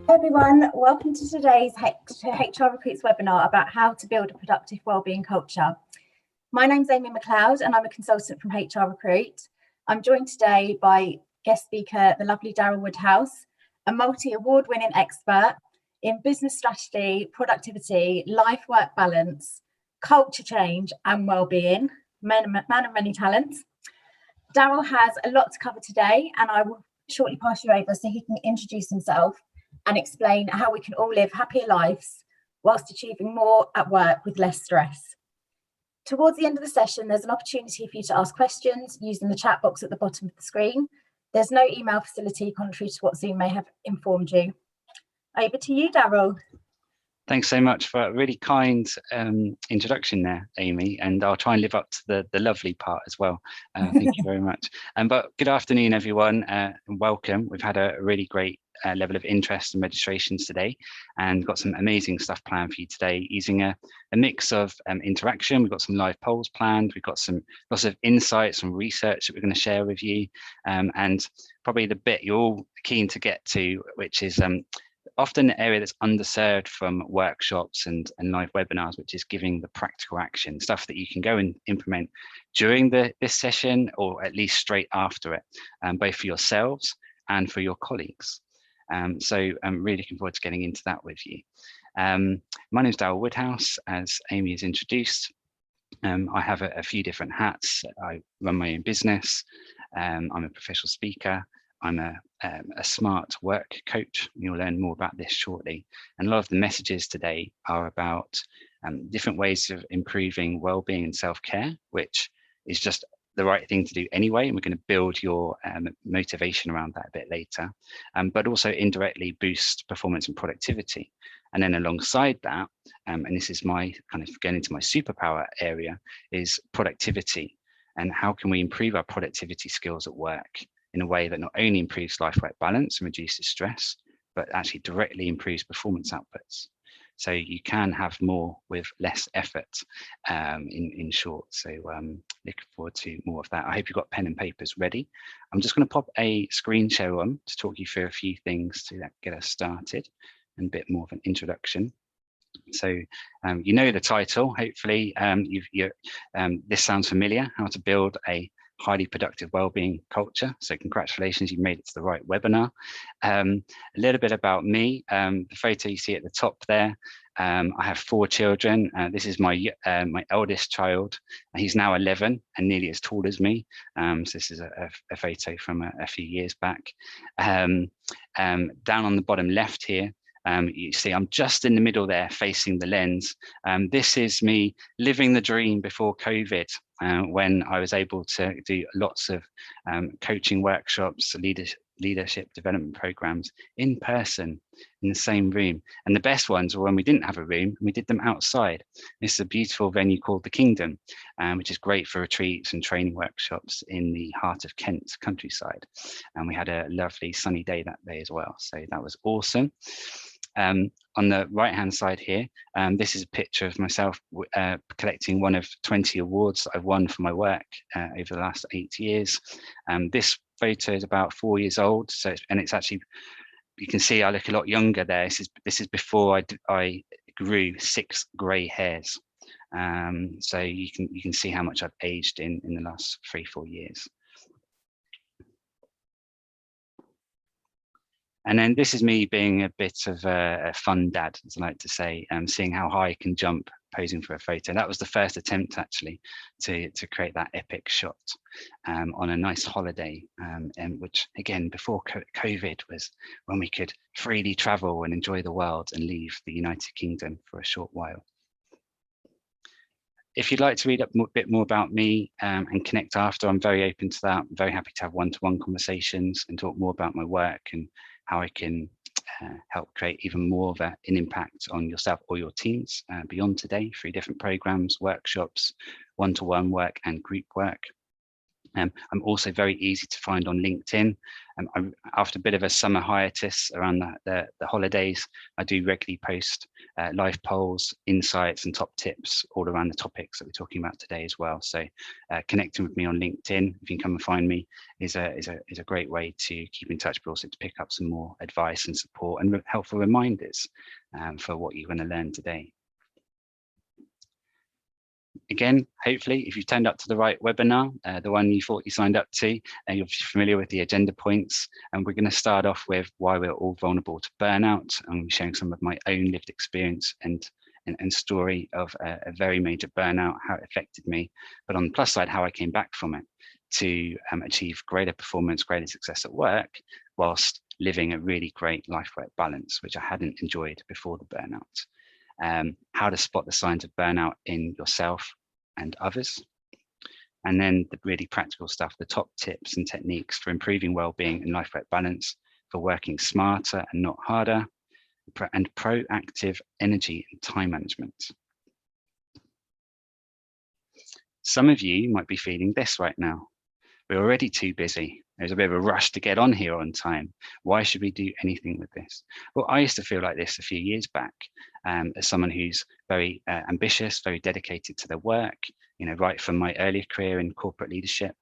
Hey everyone, welcome to today's HR Recruits webinar about how to build a productive wellbeing culture. My name's Amy McLeod and I'm a consultant from HR Recruit. I'm joined today by guest speaker, the lovely Daryl Woodhouse, a multi-award winning expert in business strategy, productivity, life-work balance, culture change and wellbeing, man of many talents. Daryl has a lot to cover today and I will shortly pass you over so he can introduce himself and explain how we can all live happier lives whilst achieving more at work with less stress. Towards the end of the session, there's an opportunity for you to ask questions using the chat box at the bottom of the screen. There's no email facility contrary to what Zoom may have informed you. Over to you, Daryl. Thanks so much for a really kind introduction there, Amy, and I'll try and live up to the lovely part as well. Thank you very much. But good afternoon, everyone, and welcome. We've had a really great level of interest and registrations today, and got some amazing stuff planned for you today using a mix of interaction. We've got some live polls planned. We've got lots of insights and research that we're going to share with you, and probably the bit you're all keen to get to, which is often an area that's underserved from workshops and live webinars, which is giving the practical action, stuff that you can go and implement during this session or at least straight after it, both for yourselves and for your colleagues. So I'm really looking forward to getting into that with you. My name is Daryl Woodhouse, as Amy has introduced. I have a few different hats. I run my own business. I'm a professional speaker. I'm a smart work coach. You'll learn more about this shortly. And a lot of the messages today are about different ways of improving well-being and self-care, which is just the right thing to do anyway. And we're going to build your motivation around that a bit later, but also indirectly boost performance and productivity. And then alongside that, and this is my kind of going into my superpower area, is productivity. And how can we improve our productivity skills at work in a way that not only improves life-work balance and reduces stress, but actually directly improves performance outputs. So you can have more with less effort, in short. So looking forward to more of that. I hope you've got pen and papers ready. I'm just going to pop a screen share on to talk you through a few things to get us started and a bit more of an introduction. So you know the title, hopefully this sounds familiar, how to build a highly productive wellbeing culture. So congratulations, you made it to the right webinar. A little bit about me, the photo you see at the top there. I have 4 children. This is my eldest child. He's now 11 and nearly as tall as me. So this is a photo from a few years back. Down on the bottom left here, you see I'm just in the middle there facing the lens. This is me living the dream before COVID, when I was able to do lots of coaching workshops, leadership development programs in person in the same room. And the best ones were when we didn't have a room and we did them outside. This is a beautiful venue called the Kingdom, which is great for retreats and training workshops in the heart of Kent countryside. And we had a lovely sunny day that day as well. So that was awesome. On the right hand side here, this is a picture of myself collecting one of 20 awards that I've won for my work over the last 8 years. This photo is about 4 years old, and it's actually, you can see I look a lot younger there. This is before I grew 6 grey hairs. So you can see how much I've aged in the last 3-4 years. And then this is me being a bit of a fun dad, as I like to say, seeing how high I can jump posing for a photo. That was the first attempt actually to create that epic shot on a nice holiday, and which again before COVID was when we could freely travel and enjoy the world and leave the United Kingdom for a short while. If you'd like to read up a bit more about me and connect after, I'm very open to that. I'm very happy to have one-to-one conversations and talk more about my work and how I can help create even more of an impact on yourself or your teams beyond today through different programs, workshops, one-to-one work and group work. I'm also very easy to find on LinkedIn. After a bit of a summer hiatus around the holidays, I do regularly post live polls, insights and top tips all around the topics that we're talking about today as well. So connecting with me on LinkedIn, if you can come and find me, is a great way to keep in touch, but also to pick up some more advice and support and helpful reminders for what you're going to learn today. Again, hopefully, if you've turned up to the right webinar, the one you thought you signed up to, and you're familiar with the agenda points, and we're going to start off with why we're all vulnerable to burnout. I'm sharing some of my own lived experience and story of a very major burnout, how it affected me, but on the plus side, how I came back from it to achieve greater performance, greater success at work, whilst living a really great life-work balance, which I hadn't enjoyed before the burnout. How to spot the signs of burnout in yourself and others, and then the really practical stuff, the top tips and techniques for improving well-being and life-work balance, for working smarter and not harder, and proactive energy and time management. Some of you might be feeling this right now. We're already too busy. There's a bit of a rush to get on here on time. Why should we do anything with this? Well, I used to feel like this a few years back, as someone who's very ambitious, very dedicated to their work, right from my earlier career in corporate leadership,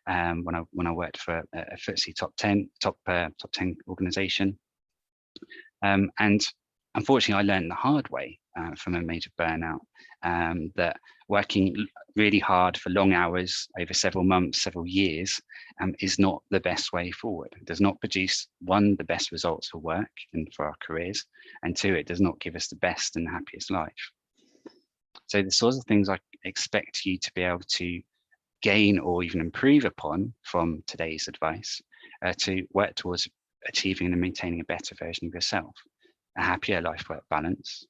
when I worked for a FTSE top 10 organization. And unfortunately, I learned the hard way from a major burnout, that working really hard for long hours over several months, several years, is not the best way forward. It does not produce, one, the best results for work and for our careers, and two, it does not give us the best and happiest life. So the sorts of things I expect you to be able to gain or even improve upon from today's advice, to work towards achieving and maintaining a better version of yourself, a happier life-work balance,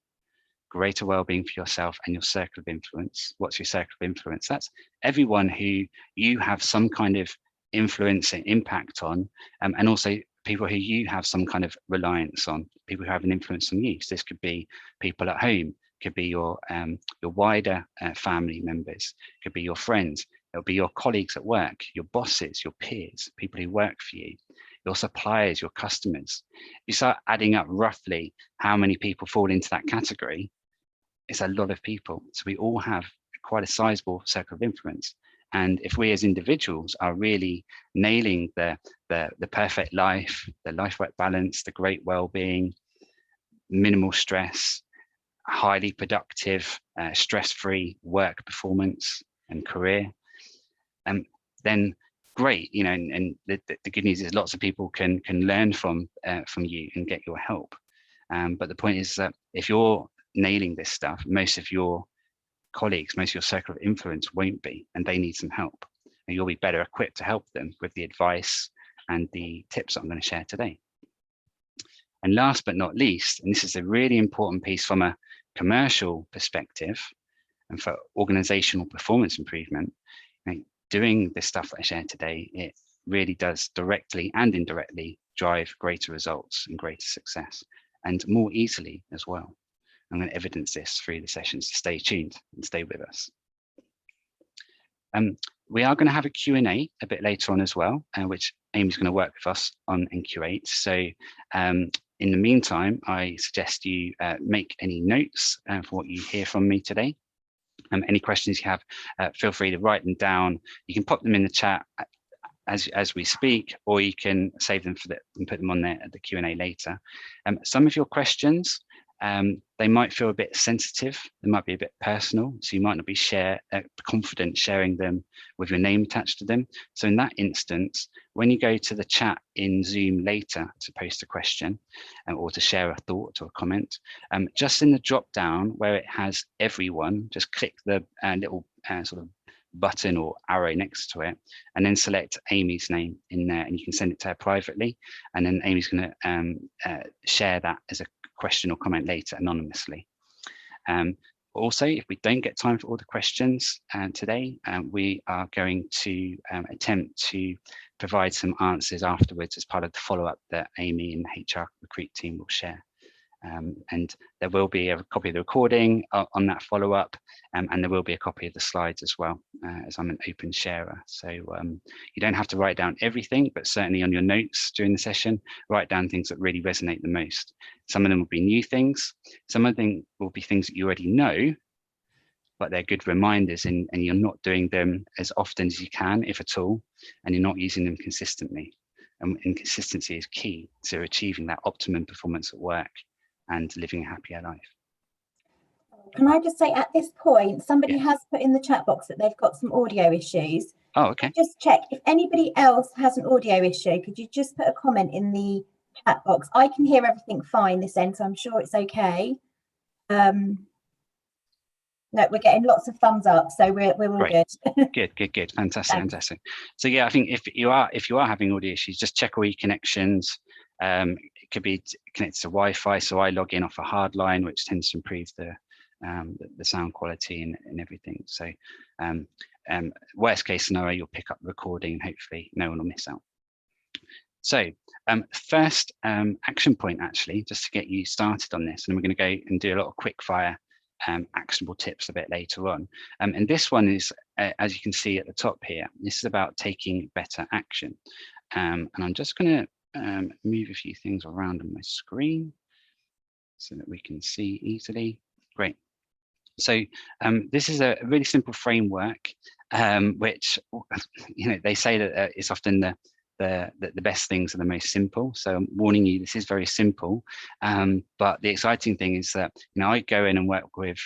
greater well-being for yourself and your circle of influence. What's your circle of influence? That's everyone who you have some kind of influence and impact on, and also people who you have some kind of reliance on, people who have an influence on you. So this could be people at home, could be your wider family members, could be your friends, it'll be your colleagues at work, your bosses, your peers, people who work for you, your suppliers, your customers. You start adding up roughly how many people fall into that category. It's a lot of people. So we all have quite a sizable circle of influence. And if we as individuals are really nailing the perfect life, the life-work balance, the great well-being, minimal stress, highly productive, stress-free work performance and career, then great, and the good news is lots of people can learn from you and get your help. But the point is that if you're nailing this stuff, most of your colleagues, most of your circle of influence won't be, and they need some help. And you'll be better equipped to help them with the advice and the tips that I'm going to share today. And last but not least, and this is a really important piece from a commercial perspective and for organizational performance improvement, doing this stuff that I shared today, it really does directly and indirectly drive greater results and greater success, and more easily as well. I'm going to evidence this through the sessions, so stay tuned and stay with us. We are going to have a Q&A a bit later on as well, which Amy's going to work with us on and curate. So in the meantime, I suggest you make any notes for what you hear from me today. Any questions you have, feel free to write them down. You can pop them in the chat as we speak, or you can save them and put them on there at the Q&A later. Some of your questions, they might feel a bit sensitive, they might be a bit personal, so you might not be confident sharing them with your name attached to them. So in that instance, when you go to the chat in Zoom later to post a question or to share a thought or a comment, just in the drop down where it has everyone, just click the little sort of button or arrow next to it, and then select Amy's name in there, and you can send it to her privately, and then Amy's going to share that as a question or comment later anonymously. Also, if we don't get time for all the questions today, we are going to attempt to provide some answers afterwards as part of the follow-up that Amy and the HR Recruit team will share. And there will be a copy of the recording on that follow-up, and there will be a copy of the slides as well, as I'm an open sharer. So you don't have to write down everything, but certainly on your notes during the session, write down things that really resonate the most. Some of them will be new things, some of them will be things that you already know, but they're good reminders, and you're not doing them as often as you can, if at all, and you're not using them consistently. And consistency is key to achieving that optimum performance at work and living a happier life. Can I just say, at this point, somebody Yes. has put in the chat box that they've got some audio issues. Oh, okay. Just check if anybody else has an audio issue. Could you just put a comment in the chat box? I can hear everything fine this end, so I'm sure it's okay. No, we're getting lots of thumbs up, so we're all Great. good. Good. Fantastic. So yeah, I think if you are having audio issues, just check all your connections. It could be connected to Wi-Fi, so I log in off a hard line, which tends to improve the sound quality and everything. So worst case scenario, you'll pick up the recording and hopefully no one will miss out. So first action point, actually, just to get you started on this, and we're going to go and do a lot of quick fire actionable tips a bit later on. And this one is, as you can see at the top here, this is about taking better action. And I'm just going to move a few things around on my screen so that we can see easily. Great. So this is a really simple framework, which, you know, they say that it's often the best things are the most simple. So I'm warning you, this is very simple. But the exciting thing is that, you know, I go in and work with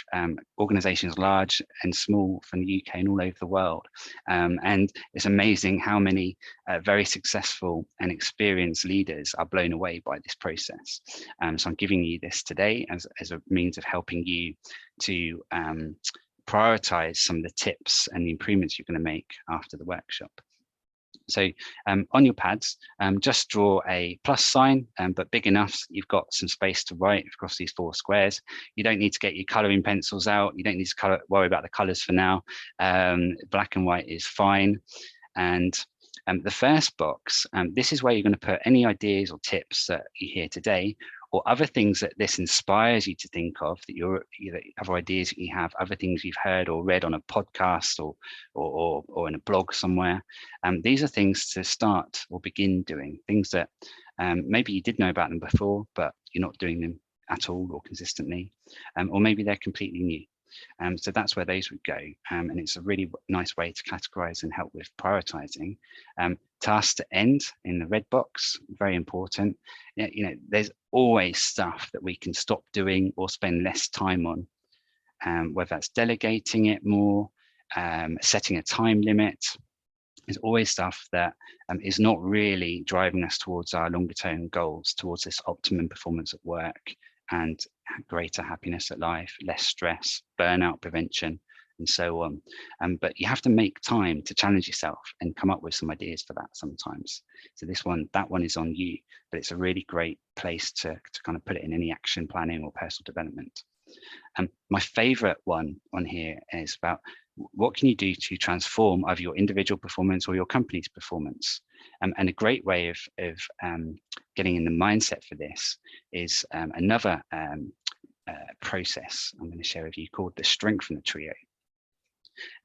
organizations large and small from the UK and all over the world. And it's amazing how many very successful and experienced leaders are blown away by this process. So I'm giving you this today as a means of helping you to prioritize some of the tips and the improvements you're going to make after the workshop. So on your pads, just draw a plus sign, but big enough so you've got some space to write across these 4 squares. You don't need to get your colouring pencils out. You don't need to worry about the colours for now. Black and white is fine. And the first box, this is where you're going to put any ideas or tips that you hear today, or other things that this inspires you to think of, that other ideas that you have, other things you've heard or read on a podcast or in a blog somewhere. These are things to start or begin doing, things that maybe you did know about them before, but you're not doing them at all or consistently, or maybe they're completely new. So that's where those would go, and it's a really nice way to categorize and help with prioritizing. Tasks to end in the red box, very important. You know, there's always stuff that we can stop doing or spend less time on, whether that's delegating it more, setting a time limit. There's always stuff that is not really driving us towards our longer term goals, towards this optimum performance at work and greater happiness at life, less stress, burnout prevention, and so on. But you have to make time to challenge yourself and come up with some ideas for that sometimes. So that one is on you, but it's a really great place to kind of put it in any action planning or personal development. My favorite one on here is about what can you do to transform either your individual performance or your company's performance. And a great way of getting in the mindset for this is another process I'm going to share with you called the Strengthener Trio.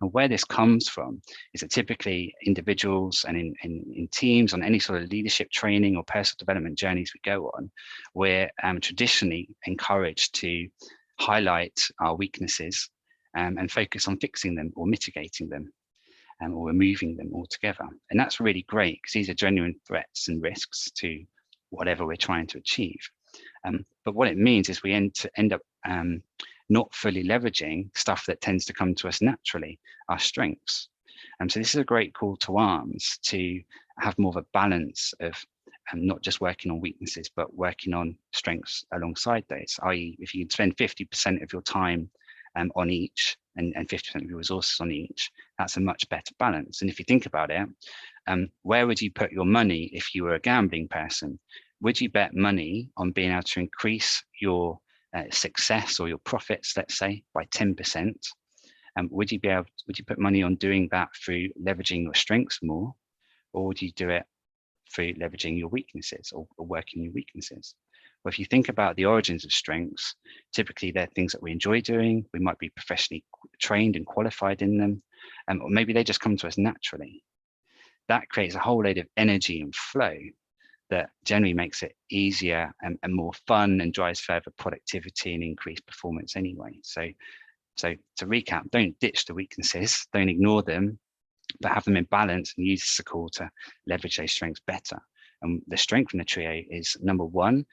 And where this comes from is that typically individuals and in teams, on any sort of leadership training or personal development journeys we go on, we're traditionally encouraged to highlight our weaknesses and focus on fixing them or mitigating them, or removing them altogether. And that's really great because these are genuine threats and risks to whatever we're trying to achieve. But what it means is we end up not fully leveraging stuff that tends to come to us naturally, our strengths. So this is a great call to arms to have more of a balance of not just working on weaknesses, but working on strengths alongside those, i.e. if you spend 50% of your time on each and 50% of your resources on each, that's a much better balance. And if you think about it, where would you put your money if you were a gambling person? Would you bet money on being able to increase your success or your profits, let's say, by 10%? Would you put money on doing that through leveraging your strengths more, or would you do it through leveraging your weaknesses or working your weaknesses? Well, if you think about the origins of strengths, typically they're things that we enjoy doing. We might be professionally trained and qualified in them, or maybe they just come to us naturally. That creates a whole load of energy and flow that generally makes it easier and more fun and drives further productivity and increased performance anyway. So to recap, don't ditch the weaknesses, don't ignore them, but have them in balance and use the call to leverage those strengths better. And the strength in the trio is number one,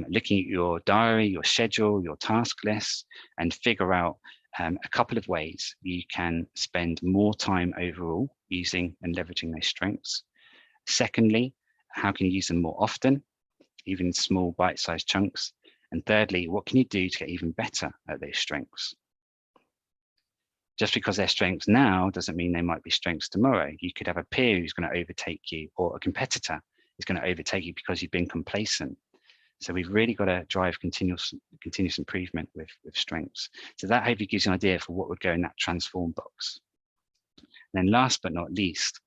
looking at your diary, your schedule, your task list, and figure out a couple of ways you can spend more time overall using and leveraging those strengths. Secondly, how can you use them more often, even in small bite-sized chunks? And thirdly, what can you do to get even better at those strengths? Just because they're strengths now doesn't mean they might be strengths tomorrow. You could have a peer who's going to overtake you, or a competitor is going to overtake you because you've been complacent. So we've really got to drive continuous improvement with strengths. So that hopefully gives you an idea for what would go in that transform box. And then last but not least,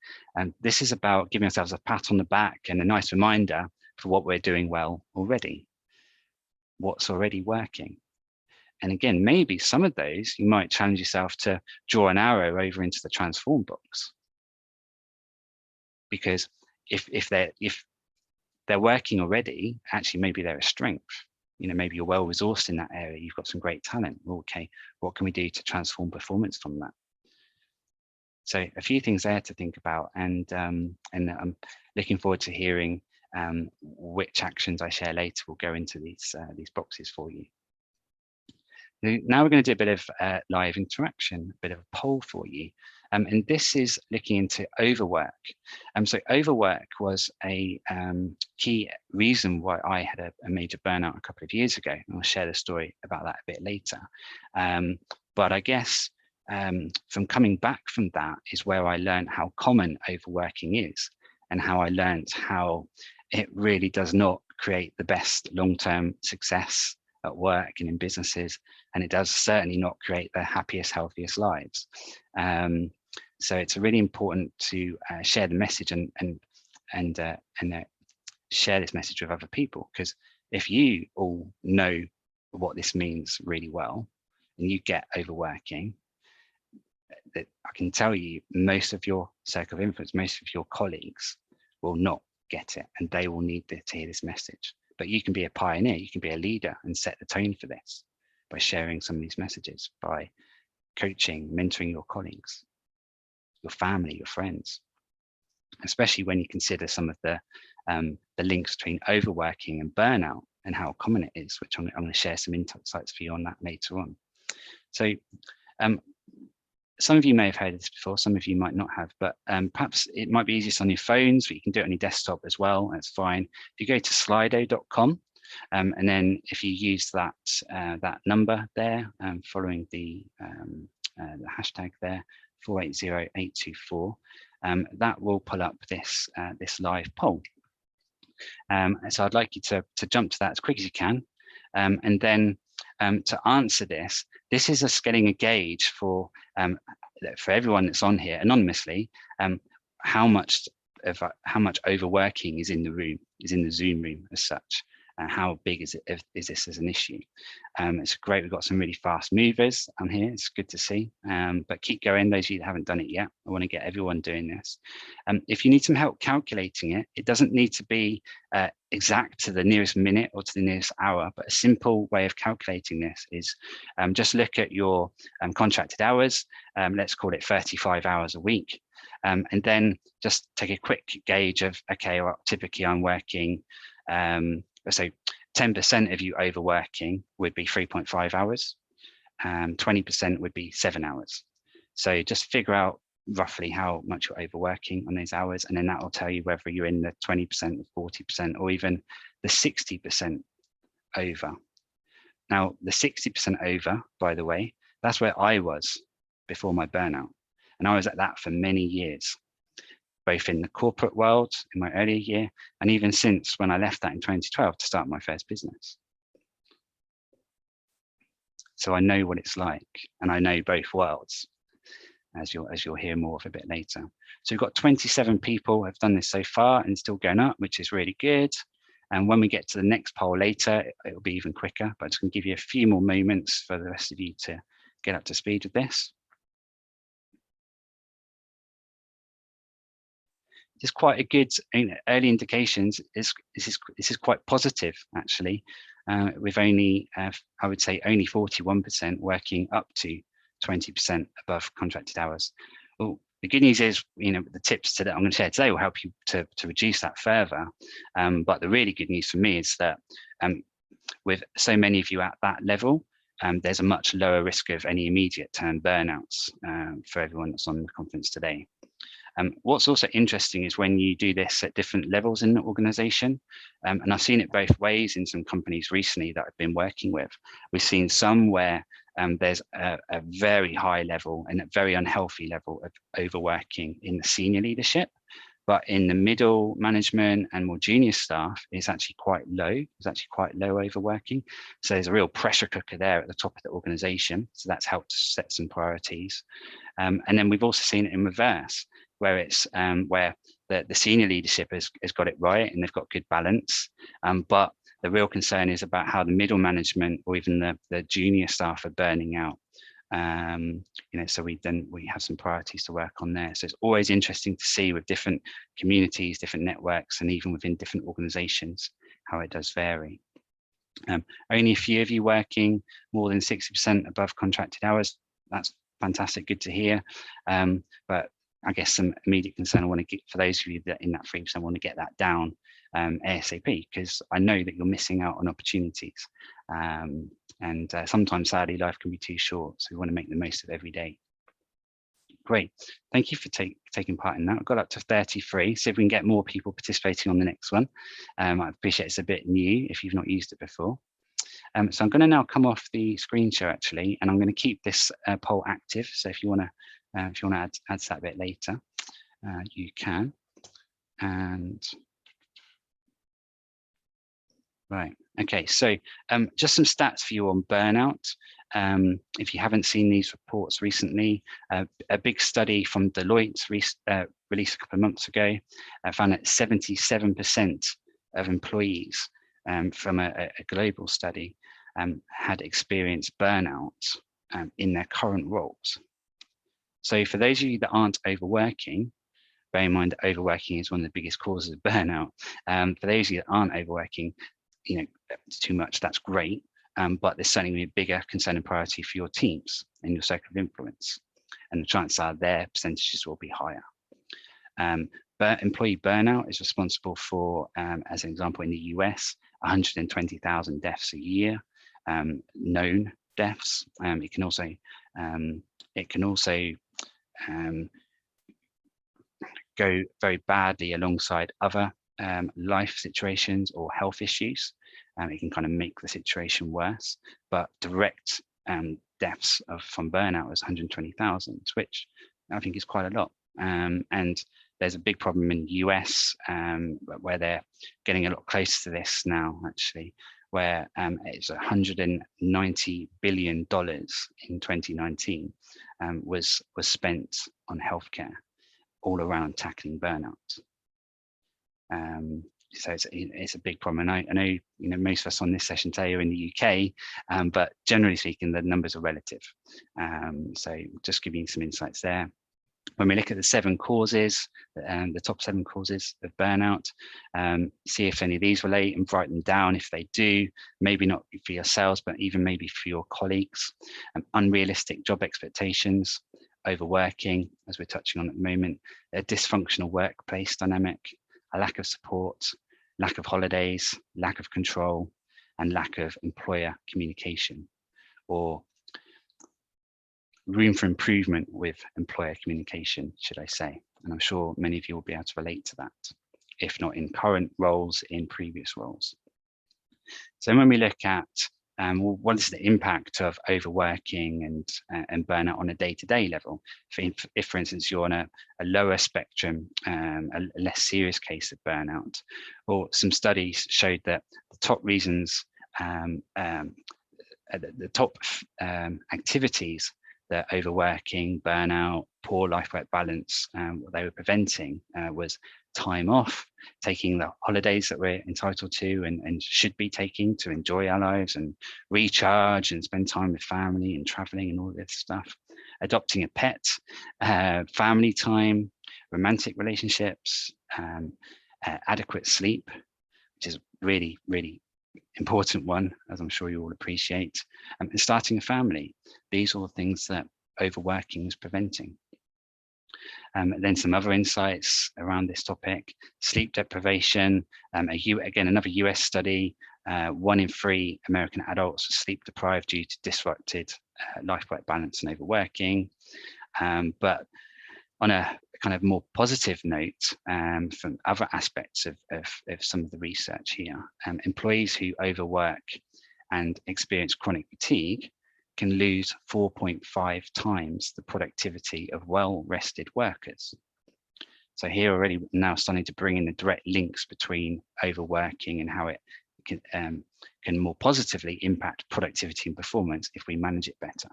this is about giving ourselves a pat on the back and a nice reminder for what we're doing well already, what's already working. And again, maybe some of those, you might challenge yourself to draw an arrow over into the transform box. Because if they're working already, actually maybe they're a strength. You know, maybe you're well resourced in that area, you've got some great talent. Okay, what can we do to transform performance from that? So a few things there to think about, and I'm looking forward to hearing which actions I share later will go into these boxes for you. Now we're going to do a bit of live interaction, a bit of a poll for you. And this is looking into overwork. So overwork was a key reason why I had a major burnout a couple of years ago. And I'll share the story about that a bit later. But I guess from coming back from that is where I learned how common overworking is, and how I learned how it really does not create the best long-term success at work and in businesses, and it does certainly not create the happiest, healthiest lives. So it's really important to share the message and share this message with other people, because if you all know what this means really well and you get overworking, that I can tell you most of your circle of influence, most of your colleagues will not get it, and they will need to hear this message. But you can be a pioneer, you can be a leader and set the tone for this by sharing some of these messages, by coaching, mentoring your colleagues, your family, your friends, especially when you consider some of the links between overworking and burnout and how common it is, which I'm going to share some insights for you on that later on. So some of you may have heard of this before, some of you might not have, but perhaps it might be easiest on your phones, but you can do it on your desktop as well. That's fine. If you go to slido.com, and then if you use that number there, following the hashtag there, 480824, that will pull up this live poll. So I'd like you to jump to that as quick as you can, and then to answer this is getting a gauge for everyone that's on here anonymously, how much overworking is in the room, is in the Zoom room as such. How big is this as an issue? It's great. We've got some really fast movers on here. It's good to see. But keep going. Those of you that haven't done it yet, I want to get everyone doing this. If you need some help calculating it, it doesn't need to be exact to the nearest minute or to the nearest hour. But a simple way of calculating this is just look at your contracted hours. Let's call it 35 hours a week. And then just take a quick gauge of, okay, well, typically I'm working, so 10% of you overworking would be 3.5 hours, 20% would be 7 hours. So just figure out roughly how much you're overworking on those hours, and then that will tell you whether you're in the 20%, 40%, or even the 60% over. Now, the 60% over, by the way, that's where I was before my burnout. And I was at that for many years, both in the corporate world in my earlier year, and even since when I left that in 2012 to start my first business. So I know what it's like, and I know both worlds, as you'll hear more of a bit later. So we've got 27 people have done this so far and still going up, which is really good. And when we get to the next poll later, it'll be even quicker, but I'm just going to give you a few more moments for the rest of you to get up to speed with this. Just quite a good early indications. This is quite positive, actually, with only, I would say, only 41% working up to 20% above contracted hours. Well, the good news is, the tips that I'm going to share today will help you to reduce that further. But the really good news for me is that with so many of you at that level, there's a much lower risk of any immediate term burnouts for everyone that's on the conference today. What's also interesting is when you do this at different levels in the organization, and I've seen it both ways in some companies recently that I've been working with. We've seen some where there's a very high level and a very unhealthy level of overworking in the senior leadership, but in the middle management and more junior staff, it's actually quite low. It's actually quite low overworking. So there's a real pressure cooker there at the top of the organization. So that's helped set some priorities. And then we've also seen it in reverse, where it's where the senior leadership has got it right and they've got good balance. But the real concern is about how the middle management or even the junior staff are burning out. So we have some priorities to work on there. So it's always interesting to see with different communities, different networks, and even within different organizations, how it does vary. Only a few of you working more than 60% above contracted hours. That's fantastic, good to hear. But I guess some immediate concern I want to get for those of you that in that 3% want to get that down ASAP, because I know that you're missing out on opportunities. And sometimes sadly life can be too short, so we want to make the most of every day. Great, thank you for taking part in that. I've got up to 33, see if we can get more people participating on the next one. I appreciate it's a bit new if you've not used it before. So I'm going to now come off the screen share actually, and I'm going to keep this poll active. So if you want to add to that a bit later, you can. And right, okay, so just some stats for you on burnout. If you haven't seen these reports recently, a big study from Deloitte released a couple of months ago found that 77% of employees from a global study had experienced burnout in their current roles. So for those of you that aren't overworking, bear in mind that overworking is one of the biggest causes of burnout. For those of you that aren't overworking, too much, that's great. But there's certainly a bigger concern and priority for your teams and your circle of influence. And the chances are their percentages will be higher. But employee burnout is responsible for, as an example, in the US, 120,000 deaths a year, known deaths. It can also go very badly alongside other life situations or health issues. It can kind of make the situation worse, but direct deaths from burnout was 120,000, which I think is quite a lot. And there's a big problem in the US where they're getting a lot closer to this now, actually, where it's $190 billion in 2019 was spent on healthcare all around tackling burnout. So it's a big problem. And I know most of us on this session today are in the UK, but generally speaking, the numbers are relative. So just giving you some insights there. When we look at the 7 causes, the top 7 causes of burnout, see if any of these relate and write them down if they do, maybe not for yourselves, but even maybe for your colleagues. Unrealistic job expectations, overworking, as we're touching on at the moment, a dysfunctional workplace dynamic, a lack of support, lack of holidays, lack of control, and lack of employer communication, or room for improvement with employer communication, should I say. And I'm sure many of you will be able to relate to that, if not in current roles, in previous roles. So when we look at what is the impact of overworking and burnout on a day-to-day level, if for instance you're on a lower spectrum, a less serious case of burnout, or some studies showed that the top reasons, the top activities that overworking, burnout, poor life-work balance, what they were preventing was time off, taking the holidays that we're entitled to and should be taking to enjoy our lives and recharge and spend time with family and traveling and all this stuff, adopting a pet, family time, romantic relationships, adequate sleep, which is really, really important one, as I'm sure you all appreciate, and starting a family. These are all things that overworking is preventing. Then some other insights around this topic: sleep deprivation. Again, another US study, 1 in 3 American adults are sleep deprived due to disrupted life-work balance and overworking. But on a kind of more positive note, from other aspects of some of the research here, employees who overwork and experience chronic fatigue can lose 4.5 times the productivity of well-rested workers. So here already now starting to bring in the direct links between overworking and how it can more positively impact productivity and performance if we manage it better,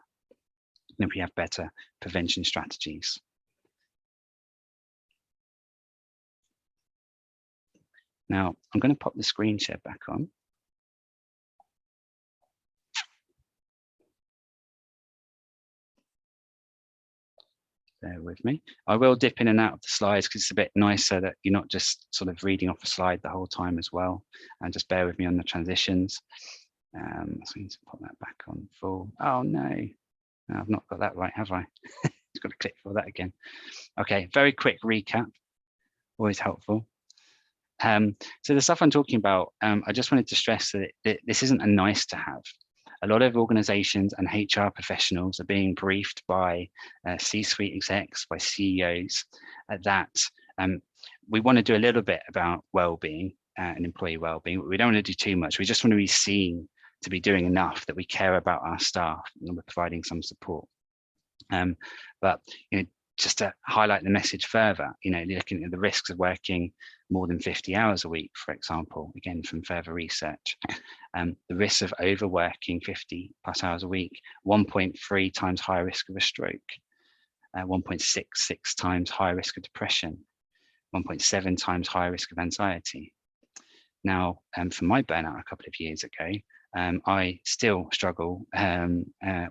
and if we have better prevention strategies. Now, I'm going to pop the screen share back on. Bear with me. I will dip in and out of the slides because it's a bit nicer that you're not just sort of reading off a slide the whole time as well. And just bear with me on the transitions. So I need to put that back on full. Oh no, I've not got that right, have I? Just got to click for that again. Okay, very quick recap, always helpful. So the stuff I'm talking about, I just wanted to stress that this isn't a nice to have. A lot of organizations and HR professionals are being briefed by C-suite execs, by CEOs, that we want to do a little bit about well-being and employee well-being, but we don't want to do too much. We just want to be seen to be doing enough, that we care about our staff and we're providing some support. But just to highlight the message further, looking at the risks of working more than 50 hours a week, for example, again, from further research, the risks of overworking 50+ hours a week, 1.3 times higher risk of a stroke, 1.66 times higher risk of depression, 1.7 times higher risk of anxiety. Now, for my burnout a couple of years ago, I still struggle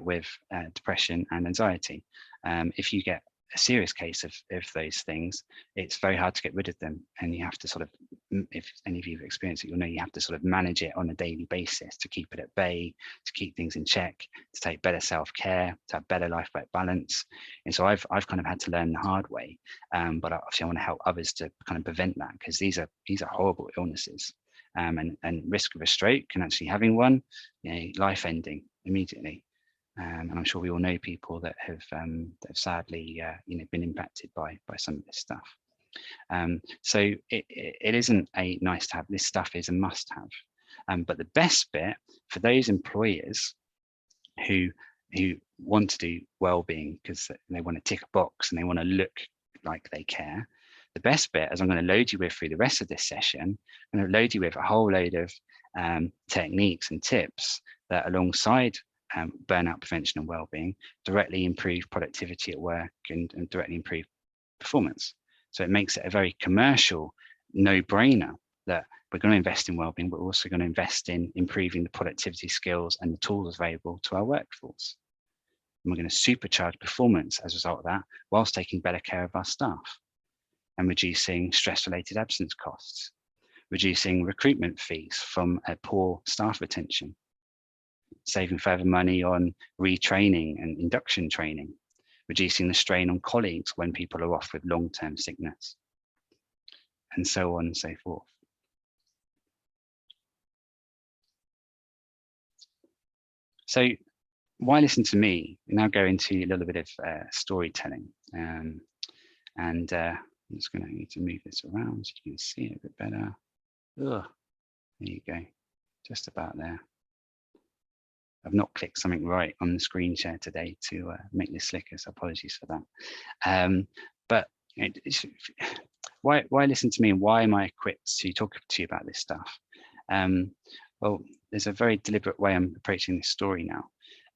with depression and anxiety. If you get a serious case of those things, it's very hard to get rid of them, and you have to sort of, if any of you have experienced it, you'll know you have to sort of manage it on a daily basis to keep it at bay, to keep things in check, to take better self-care, to have better life-work balance. And so I've kind of had to learn the hard way, but obviously I want to help others to kind of prevent that, because these are horrible illnesses, and risk of a stroke and actually having one, life ending immediately. And I'm sure we all know people that have sadly, been impacted by some of this stuff. So it isn't a nice to have. This stuff is a must have. But the best bit for those employers who want to do well-being because they want to tick a box and they want to look like they care, the best bit, as I'm going to load you with through the rest of this session, I'm going to load you with a whole load of techniques and tips that, alongside burnout prevention and well-being, directly improve productivity at work and directly improve performance. So it makes it a very commercial no-brainer that we're going to invest in well-being, but we're also going to invest in improving the productivity skills and the tools available to our workforce. And we're going to supercharge performance as a result of that, whilst taking better care of our staff and reducing stress-related absence costs, reducing recruitment fees from poor staff retention, saving further money on retraining and induction training, reducing the strain on colleagues when people are off with long-term sickness, and so on and so forth. So why listen to me? We now go into a little bit of storytelling. And I'm just going to need to move this around so you can see it a bit better. Ugh, there you go, just about there. I've not clicked something right on the screen share today to make this slicker, so apologies for that. But why listen to me, and why am I equipped to talk to you about this stuff? Well, there's a very deliberate way I'm approaching this story now.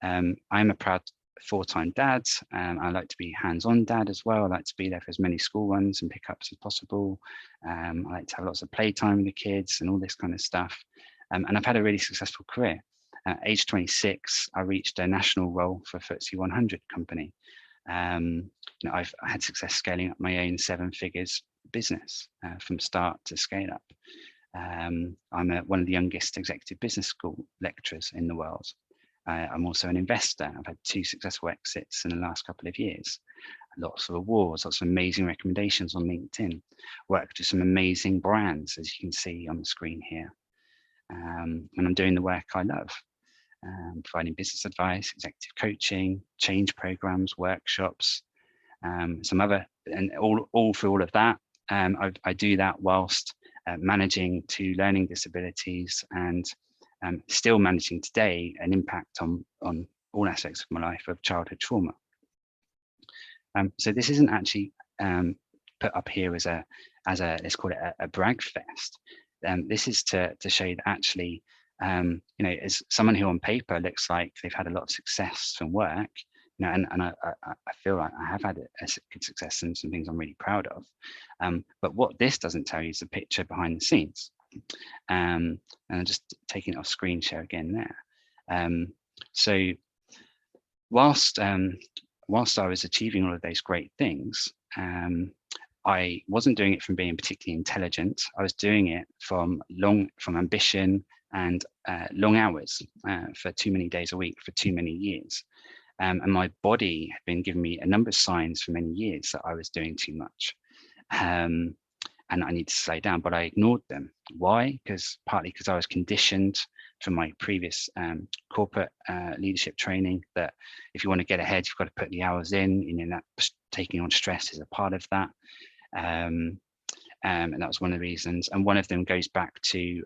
I'm a proud full-time dad. I like to be hands-on dad as well. I like to be there for as many school runs and pickups as possible. I like to have lots of playtime with the kids and all this kind of stuff. And I've had a really successful career. At age 26, I reached a national role for a FTSE 100 company. I've had success scaling up my own 7 figures business from start to scale up. I'm one of the youngest executive business school lecturers in the world. I'm also an investor. I've had 2 successful exits in the last couple of years. Lots of awards, lots of amazing recommendations on LinkedIn. Worked with some amazing brands, as you can see on the screen here. And I'm doing the work I love, providing business advice, executive coaching, change programs, workshops, some other, and all through all of that. I do that whilst managing 2 learning disabilities and still managing today an impact on all aspects of my life of childhood trauma. So this isn't actually put up here as a let's call it a brag fest. This is to show that actually, as someone who on paper looks like they've had a lot of success from work, and I feel like I have had a good success and some things I'm really proud of. But what this doesn't tell you is the picture behind the scenes. And I'm just taking it off screen share again there. So whilst I was achieving all of those great things, I wasn't doing it from being particularly intelligent. I was doing it from ambition and long hours for too many days a week for too many years. And my body had been giving me a number of signs for many years that I was doing too much. And I need to slow down, but I ignored them. Why? Partly because I was conditioned from my previous corporate leadership training that if you want to get ahead, you've got to put the hours in, that taking on stress is a part of that. And that was one of the reasons. And one of them goes back to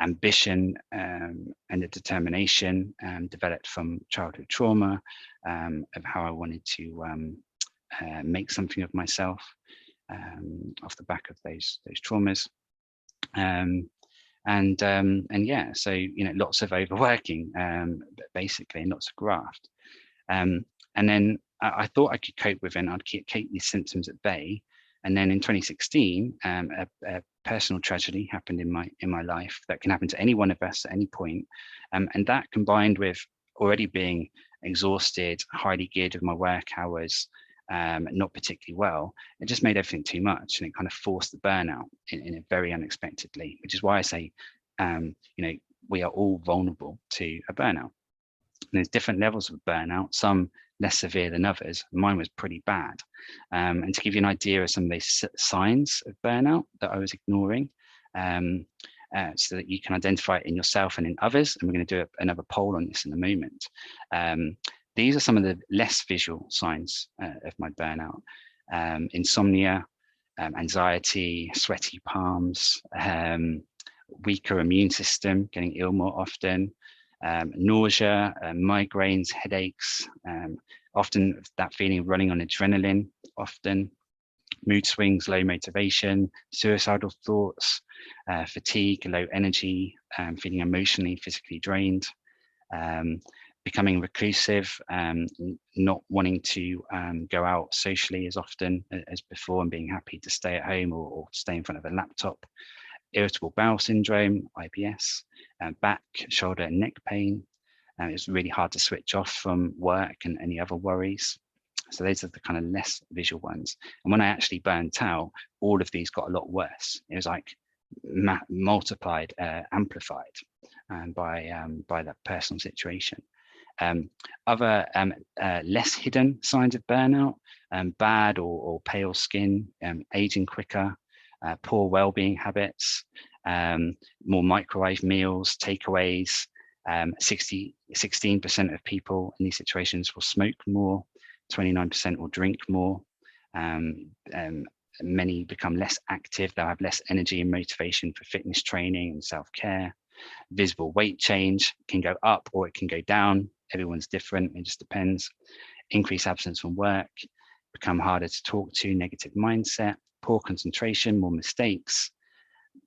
ambition and the determination developed from childhood trauma, of how I wanted to make something of myself off the back of those traumas. And yeah, so lots of overworking, basically, and lots of graft. And then I thought I could cope with it, and I'd keep these symptoms at bay. And then in 2016, a personal tragedy happened in my life that can happen to any one of us at any point. And that, combined with already being exhausted, highly geared with my work hours, not particularly well, it just made everything too much, and it kind of forced the burnout in a very unexpectedly, which is why I say, we are all vulnerable to a burnout. And there's different levels of burnout, some less severe than others. Mine was pretty bad. And to give you an idea of some of these signs of burnout that I was ignoring, so that you can identify it in yourself and in others, and we're going to do another poll on this in a moment. These are some of the less visual signs of my burnout. Insomnia, anxiety, sweaty palms, weaker immune system, getting ill more often, nausea, migraines, headaches, often that feeling of running on adrenaline, often mood swings, low motivation, suicidal thoughts, fatigue, low energy, feeling emotionally, physically drained, becoming reclusive, not wanting to go out socially as often as before, and being happy to stay at home or stay in front of a laptop, irritable bowel syndrome, IBS, back, shoulder and neck pain. It's really hard to switch off from work and any other worries. So those are the kind of less visual ones. And when I actually burnt out, all of these got a lot worse. It was like multiplied, amplified by that personal situation. Other less hidden signs of burnout, bad or pale skin, aging quicker, poor well-being habits, more microwave meals, takeaways. 16% of people in these situations will smoke more, 29% will drink more. Many become less active. They'll have less energy and motivation for fitness training and self-care. Visible weight change can go up or it can go down. Everyone's different. It just depends. Increased absence from work, become harder to talk to, negative mindset, poor concentration, more mistakes,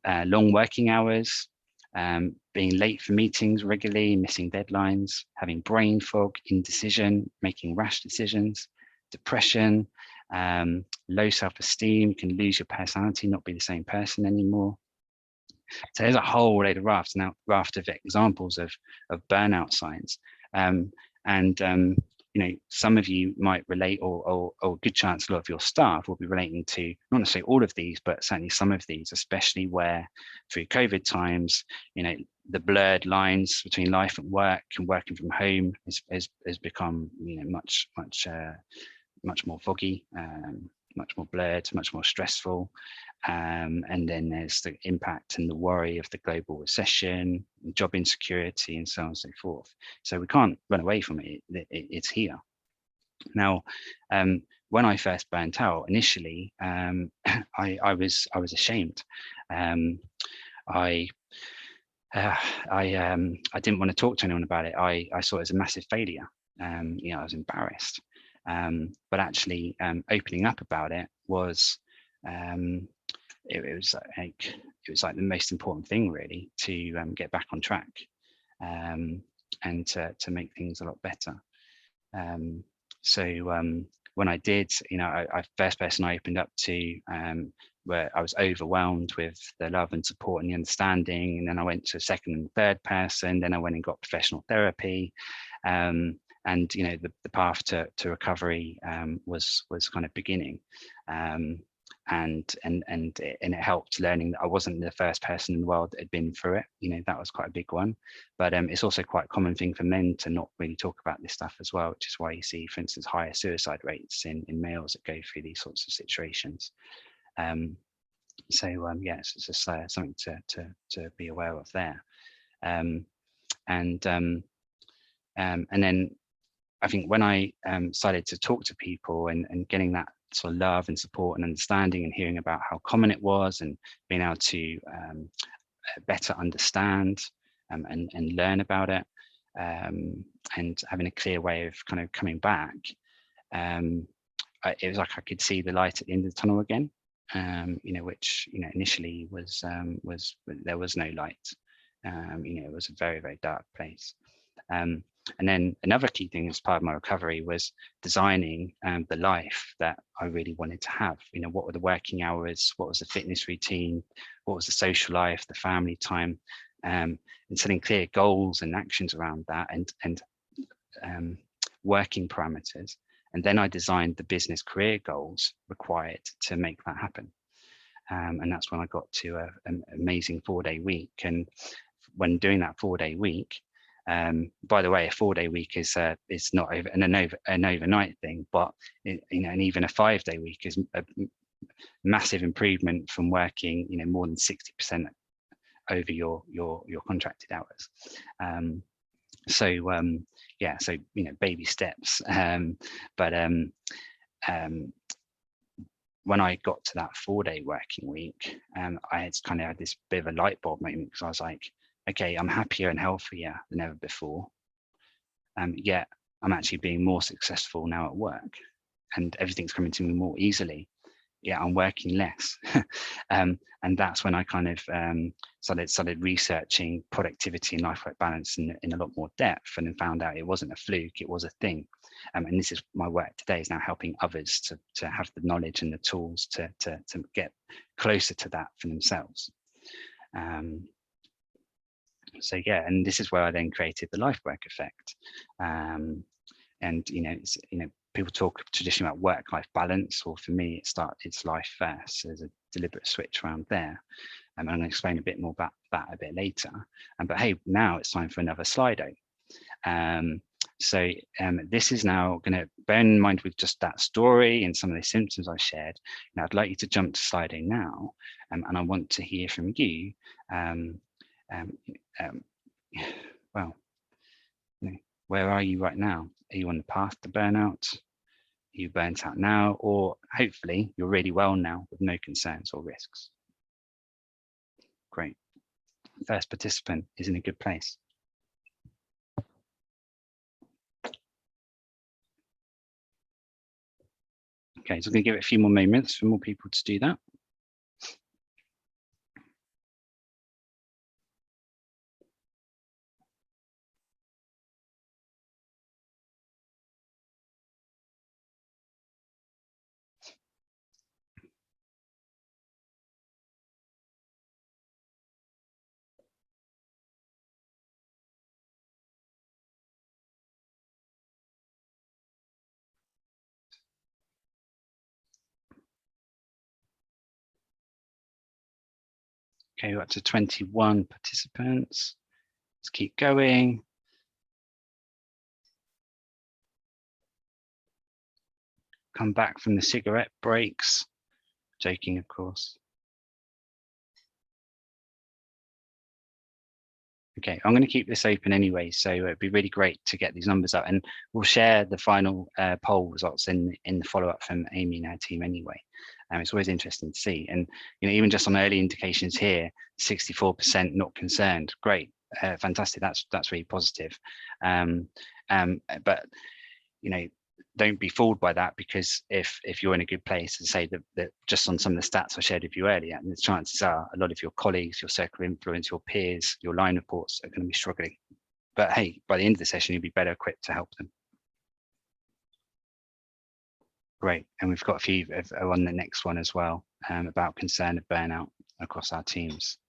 long working hours, being late for meetings regularly, missing deadlines, having brain fog, indecision, making rash decisions, depression, low self-esteem. You can lose your personality, not be the same person anymore. So there's a whole load of raft of examples of burnout signs. Some of you might relate, or a good chance a lot of your staff will be relating to not necessarily all of these, but certainly some of these, especially where through COVID times, the blurred lines between life and work and working from home has become much more foggy, much more blurred, much more stressful. And then there's the impact and the worry of the global recession, job insecurity, and so on and so forth. So we can't run away from it. It's here. Now, when I first burnt out initially, I was ashamed. I didn't want to talk to anyone about it. I saw it as a massive failure. I was embarrassed. But actually, opening up about it was it was like the most important thing, really, to get back on track, and to make things a lot better. So when I did, I first person I opened up to, where I was overwhelmed with the love and support and the understanding, and then I went to second and third person. Then I went and got professional therapy. And the path to recovery was kind of beginning, and it helped learning that I wasn't the first person in the world that had been through it. That was quite a big one. But it's also quite a common thing for men to not really talk about this stuff as well, which is why you see, for instance, higher suicide rates in males that go through these sorts of situations. Yes, it's just something to be aware of there. And then I think when I started to talk to people and getting that sort of love and support and understanding, and hearing about how common it was, and being able to better understand and learn about it, and having a clear way of kind of coming back, it was like I could see the light at the end of the tunnel again, which initially was there was no light. It was a very, very dark place. And then another key thing as part of my recovery was designing the life that I really wanted to have. What were the working hours? What was the fitness routine? What was the social life, the family time? And setting clear goals and actions around that, and working parameters. And then I designed the business career goals required to make that happen. And that's when I got to an amazing 4-day week. And when doing that 4-day week, by the way, a 4-day week is not an overnight thing, but and even a 5-day week is a massive improvement from working more than 60% over your contracted hours. So baby steps. But when I got to that 4-day working week, I had this bit of a light bulb moment, because I was like, okay, I'm happier and healthier than ever before. Yet I'm actually being more successful now at work, and everything's coming to me more easily. Yeah, I'm working less. And that's when I kind of started researching productivity and life-work balance in a lot more depth, and then found out it wasn't a fluke, it was a thing. And this is my work today, is now helping others to have the knowledge and the tools to get closer to that for themselves. So yeah, and this is where I then created the life work effect. And people talk traditionally about work-life balance, or for me, it's life first. So there's a deliberate switch around there. And I'm going to explain a bit more about that a bit later. But hey, now it's time for another Slido. So this is now going to, bear in mind with just that story and some of the symptoms I shared, now I'd like you to jump to Slido now, and I want to hear from you. Well, where are you right now? Are you on the path to burnout? Are you burnt out now? Or hopefully you're really well now with no concerns or risks? Great. First participant is in a good place. Okay, so I'm going to give it a few more moments for more people to do that. Okay, we're up to 21 participants. Let's keep going. Come back from the cigarette breaks. Joking, of course. Okay, I'm going to keep this open anyway, so it'd be really great to get these numbers up, and we'll share the final poll results in the follow-up from Amy and her team anyway. It's always interesting to see, and even just on early indications here, 64% not concerned. Great, fantastic. That's really positive. But don't be fooled by that, because if you're in a good place, and say that just on some of the stats I shared with you earlier, and the chances are a lot of your colleagues, your circle of influence, your peers, your line reports are going to be struggling. But hey, by the end of the session, you'll be better equipped to help them. Great, and we've got a few on the next one as well, about concern of burnout across our teams.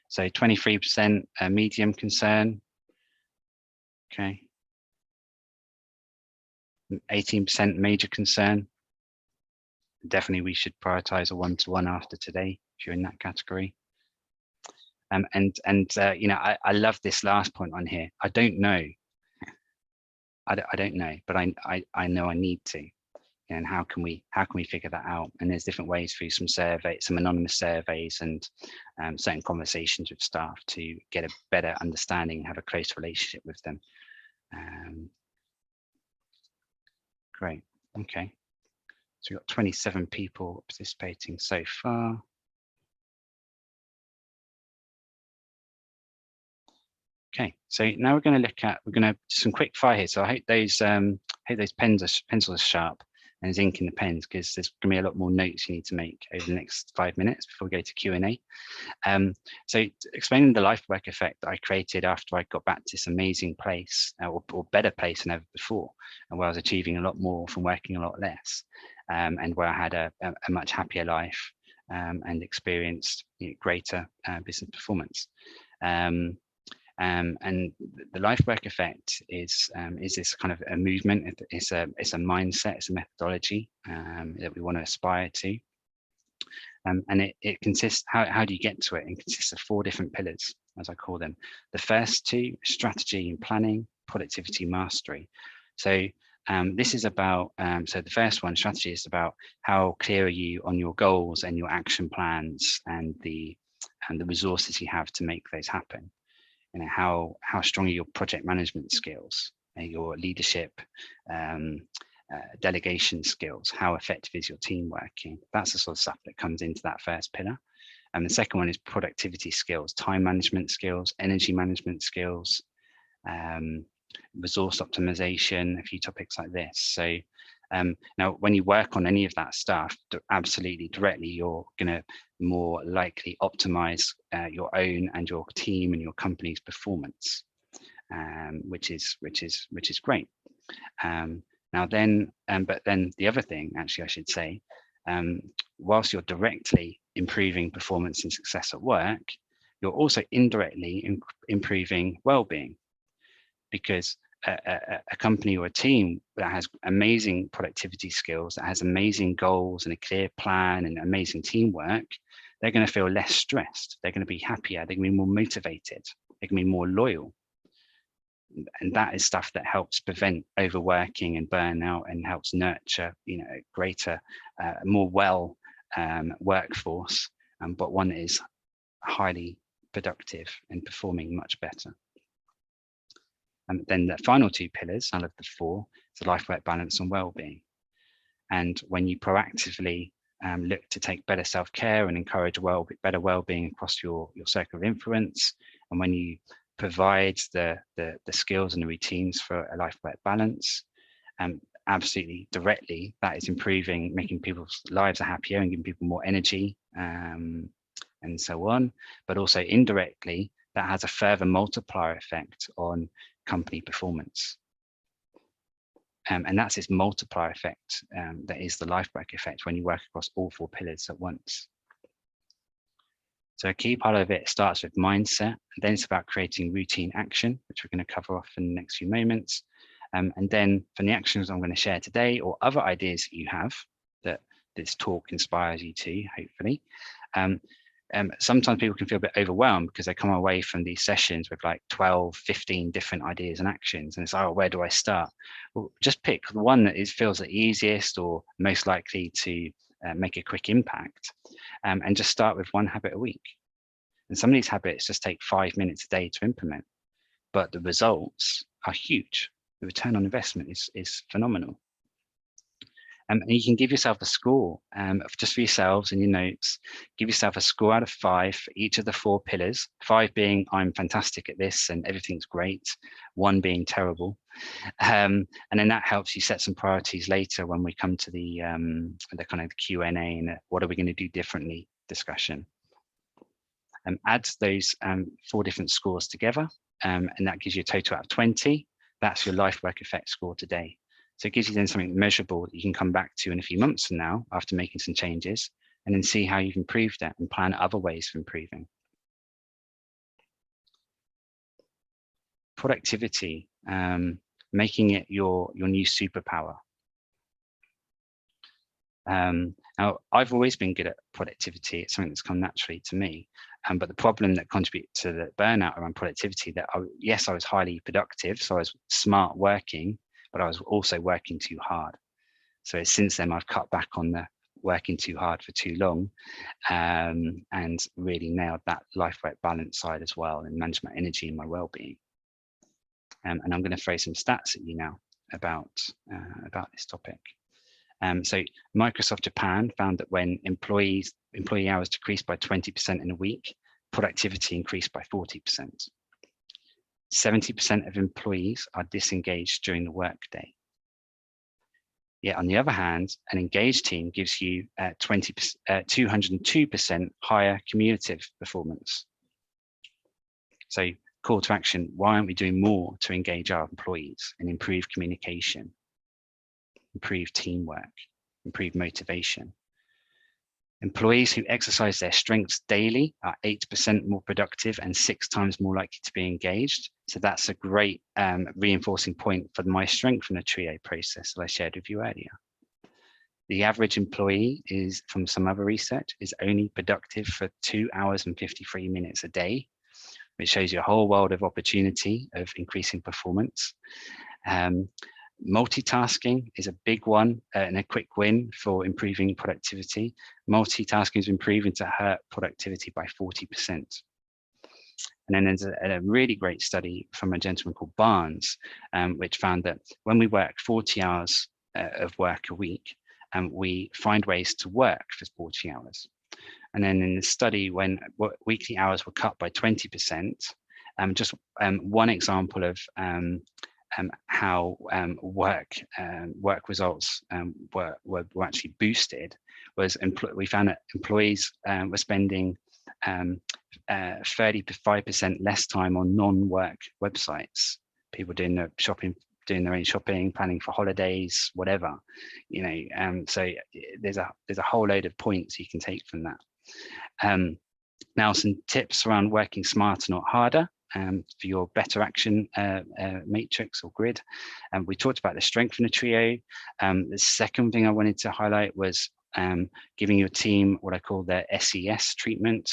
So 23% medium concern. Okay. 18% major concern. Definitely we should prioritize a one-to-one after today if you're in that category. I love this last point on here. I don't know. I don't know, but I know I need to. And how can we figure that out? And there's different ways through some surveys, some anonymous surveys, and certain conversations with staff to get a better understanding and have a close relationship with them. Great. Okay. So we've got 27 people participating so far. Okay, so now we're going to do some quick fire here. So I hope those pencils are sharp and there's ink in the pens, because there's going to be a lot more notes you need to make over the next 5 minutes before we go to Q&A. So explaining the life work effect that I created after I got back to this amazing place, or better place than ever before, and where I was achieving a lot more from working a lot less, and where I had a much happier life, and experienced greater business performance. And the life work effect is this kind of a movement. It's a mindset. It's a methodology that we want to aspire to. And it consists, how do you get to it? It consists of 4 different pillars, as I call them. The first 2, strategy and planning, productivity, mastery. So this is about, so the first one, strategy, is about how clear are you on your goals and your action plans and the resources you have to make those happen. How strong are your project management skills, your leadership, delegation skills, how effective is your team working? That's the sort of stuff that comes into that first pillar. And the second one is productivity skills, time management skills, energy management skills, resource optimization, a few topics like this. So now when you work on any of that stuff, absolutely directly, you're going to more likely optimize your own and your team and your company's performance, which is great. Now then, but then the other thing, actually, I should say, whilst you're directly improving performance and success at work, you're also indirectly improving well-being, because a company or a team that has amazing productivity skills, that has amazing goals and a clear plan and amazing teamwork, they're going to feel less stressed. They're going to be happier. They're going to be more motivated. They're going to be more loyal. And that is stuff that helps prevent overworking and burnout, and helps nurture, a greater, more well workforce, but one that is highly productive and performing much better. And then the final 2 pillars out of the 4 is the life-work balance and well-being. And when you proactively look to take better self-care and encourage better well-being across your circle of influence, and when you provide the skills and the routines for a life-work balance, absolutely directly, that is improving, making people's lives happier and giving people more energy, and so on. But also indirectly, that has a further multiplier effect on company performance. And that's this multiplier effect that is the life work effect when you work across all 4 pillars at once. So a key part of it starts with mindset, and then it's about creating routine action, which we're going to cover off in the next few moments. And then from the actions I'm going to share today, or other ideas that you have that this talk inspires you to, hopefully, sometimes people can feel a bit overwhelmed because they come away from these sessions with like 12, 15 different ideas and actions. And it's, oh, where do I start? Well, just pick the one that feels the easiest or most likely to make a quick impact, and just start with one habit a week. And some of these habits just take 5 minutes a day to implement, but the results are huge. The return on investment is phenomenal. And you can give yourself a score, just for yourselves in your notes. Give yourself a score out of 5 for each of the 4 pillars. 5 being I'm fantastic at this and everything's great. 1 being terrible. And then that helps you set some priorities later when we come to the kind of the Q&A and what are we going to do differently discussion. Add those 4 different scores together, and that gives you a total out of 20. That's your life work effect score today. So it gives you then something measurable that you can come back to in a few months from now after making some changes, and then see how you've improved it and plan other ways for improving. Productivity, making it your new superpower. Now, I've always been good at productivity. It's something that's come naturally to me. But the problem that contributed to the burnout around productivity, that yes, I was highly productive, so I was smart working, but I was also working too hard. So since then, I've cut back on the working too hard for too long, and really nailed that life-work balance side as well, and manage my energy and my well-being. And I'm going to throw some stats at you now about this topic. So Microsoft Japan found that when employee hours decreased by 20% in a week, productivity increased by 40%. 70% of employees are disengaged during the workday. Yet on the other hand, an engaged team gives you 202% higher cumulative performance. So call to action, why aren't we doing more to engage our employees and improve communication, improve teamwork, improve motivation? Employees who exercise their strengths daily are 8% more productive and 6 times more likely to be engaged. So that's a great reinforcing point for my strength in the trio process that I shared with you earlier. The average employee is, from some other research, is only productive for 2 hours and 53 minutes a day, which shows you a whole world of opportunity of increasing performance. Multitasking is a big one and a quick win for improving productivity. Multitasking has been proven to hurt productivity by 40%. And then there's a really great study from a gentleman called Barnes, which found that when we work 40 hours of work a week, we find ways to work for 40 hours. And then in the study, when weekly hours were cut by 20%, just one example of how work results were actually boosted was we found that employees were spending 35% less time on non-work websites. People doing their shopping, doing their own shopping, planning for holidays, whatever, so there's a whole load of points you can take from that. Now some tips around working smarter, not harder. For your better action matrix or grid. We talked about the strength in the trio. The second thing I wanted to highlight was giving your team what I call the SES treatment,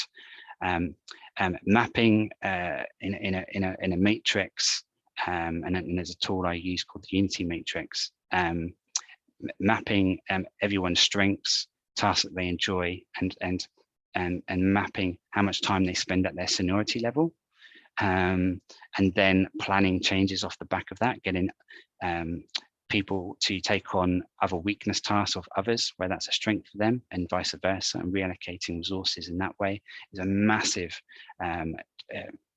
mapping in a matrix, and there's a tool I use called the Unity Matrix, mapping everyone's strengths, tasks that they enjoy, and mapping how much time they spend at their seniority level. And then planning changes off the back of that, getting people to take on other weakness tasks of others where that's a strength for them, and vice versa, and reallocating resources in that way is a massive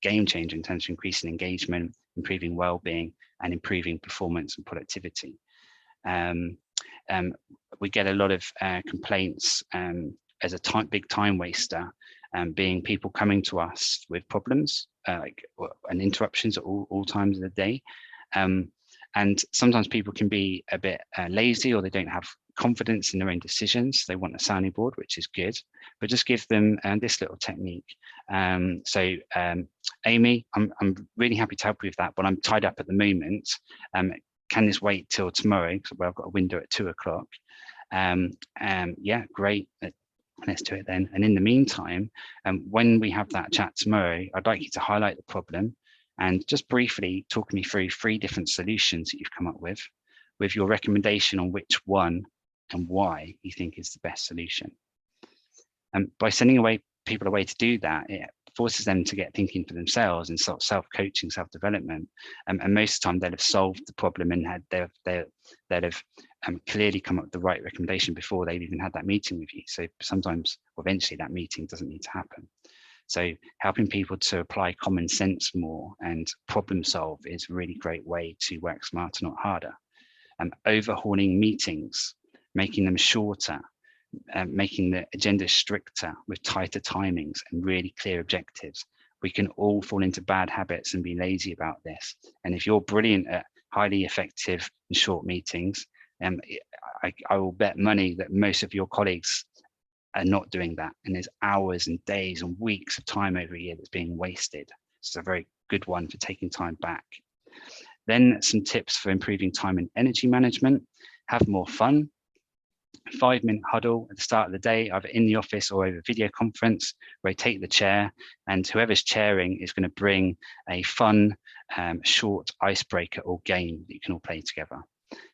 game changer in terms of increasing engagement, improving well-being, and improving performance and productivity. We get a lot of complaints as a big time waster, being people coming to us with problems and interruptions at all times of the day. And sometimes people can be a bit lazy, or they don't have confidence in their own decisions. They want a sounding board, which is good, but just give them this little technique. So Amy, I'm really happy to help you with that, but I'm tied up at the moment. Can this wait till tomorrow? Because I've got a window at 2 o'clock. Yeah, great. Let's do it then. And in the meantime, when we have that chat tomorrow, I'd like you to highlight the problem and just briefly talk me through 3 different solutions that you've come up with your recommendation on which one and why you think is the best solution. And by sending people away to do that, it forces them to get thinking for themselves and sort of self-coaching, self-development. And most of the time they'll have solved the problem and they'll have clearly come up with the right recommendation before they've even had that meeting with you. So sometimes, eventually, that meeting doesn't need to happen. So helping people to apply common sense more and problem solve is a really great way to work smarter, not harder. Overhauling meetings, making them shorter, making the agenda stricter with tighter timings and really clear objectives. We can all fall into bad habits and be lazy about this. And if you're brilliant at highly effective and short meetings, I will bet money that most of your colleagues are not doing that. And there's hours and days and weeks of time over a year that's being wasted. It's a very good one for taking time back. Then some tips for improving time and energy management. Have more fun. 5-minute huddle at the start of the day, either in the office or over video conference. Rotate the chair, and whoever's chairing is going to bring a fun, short icebreaker or game that you can all play together.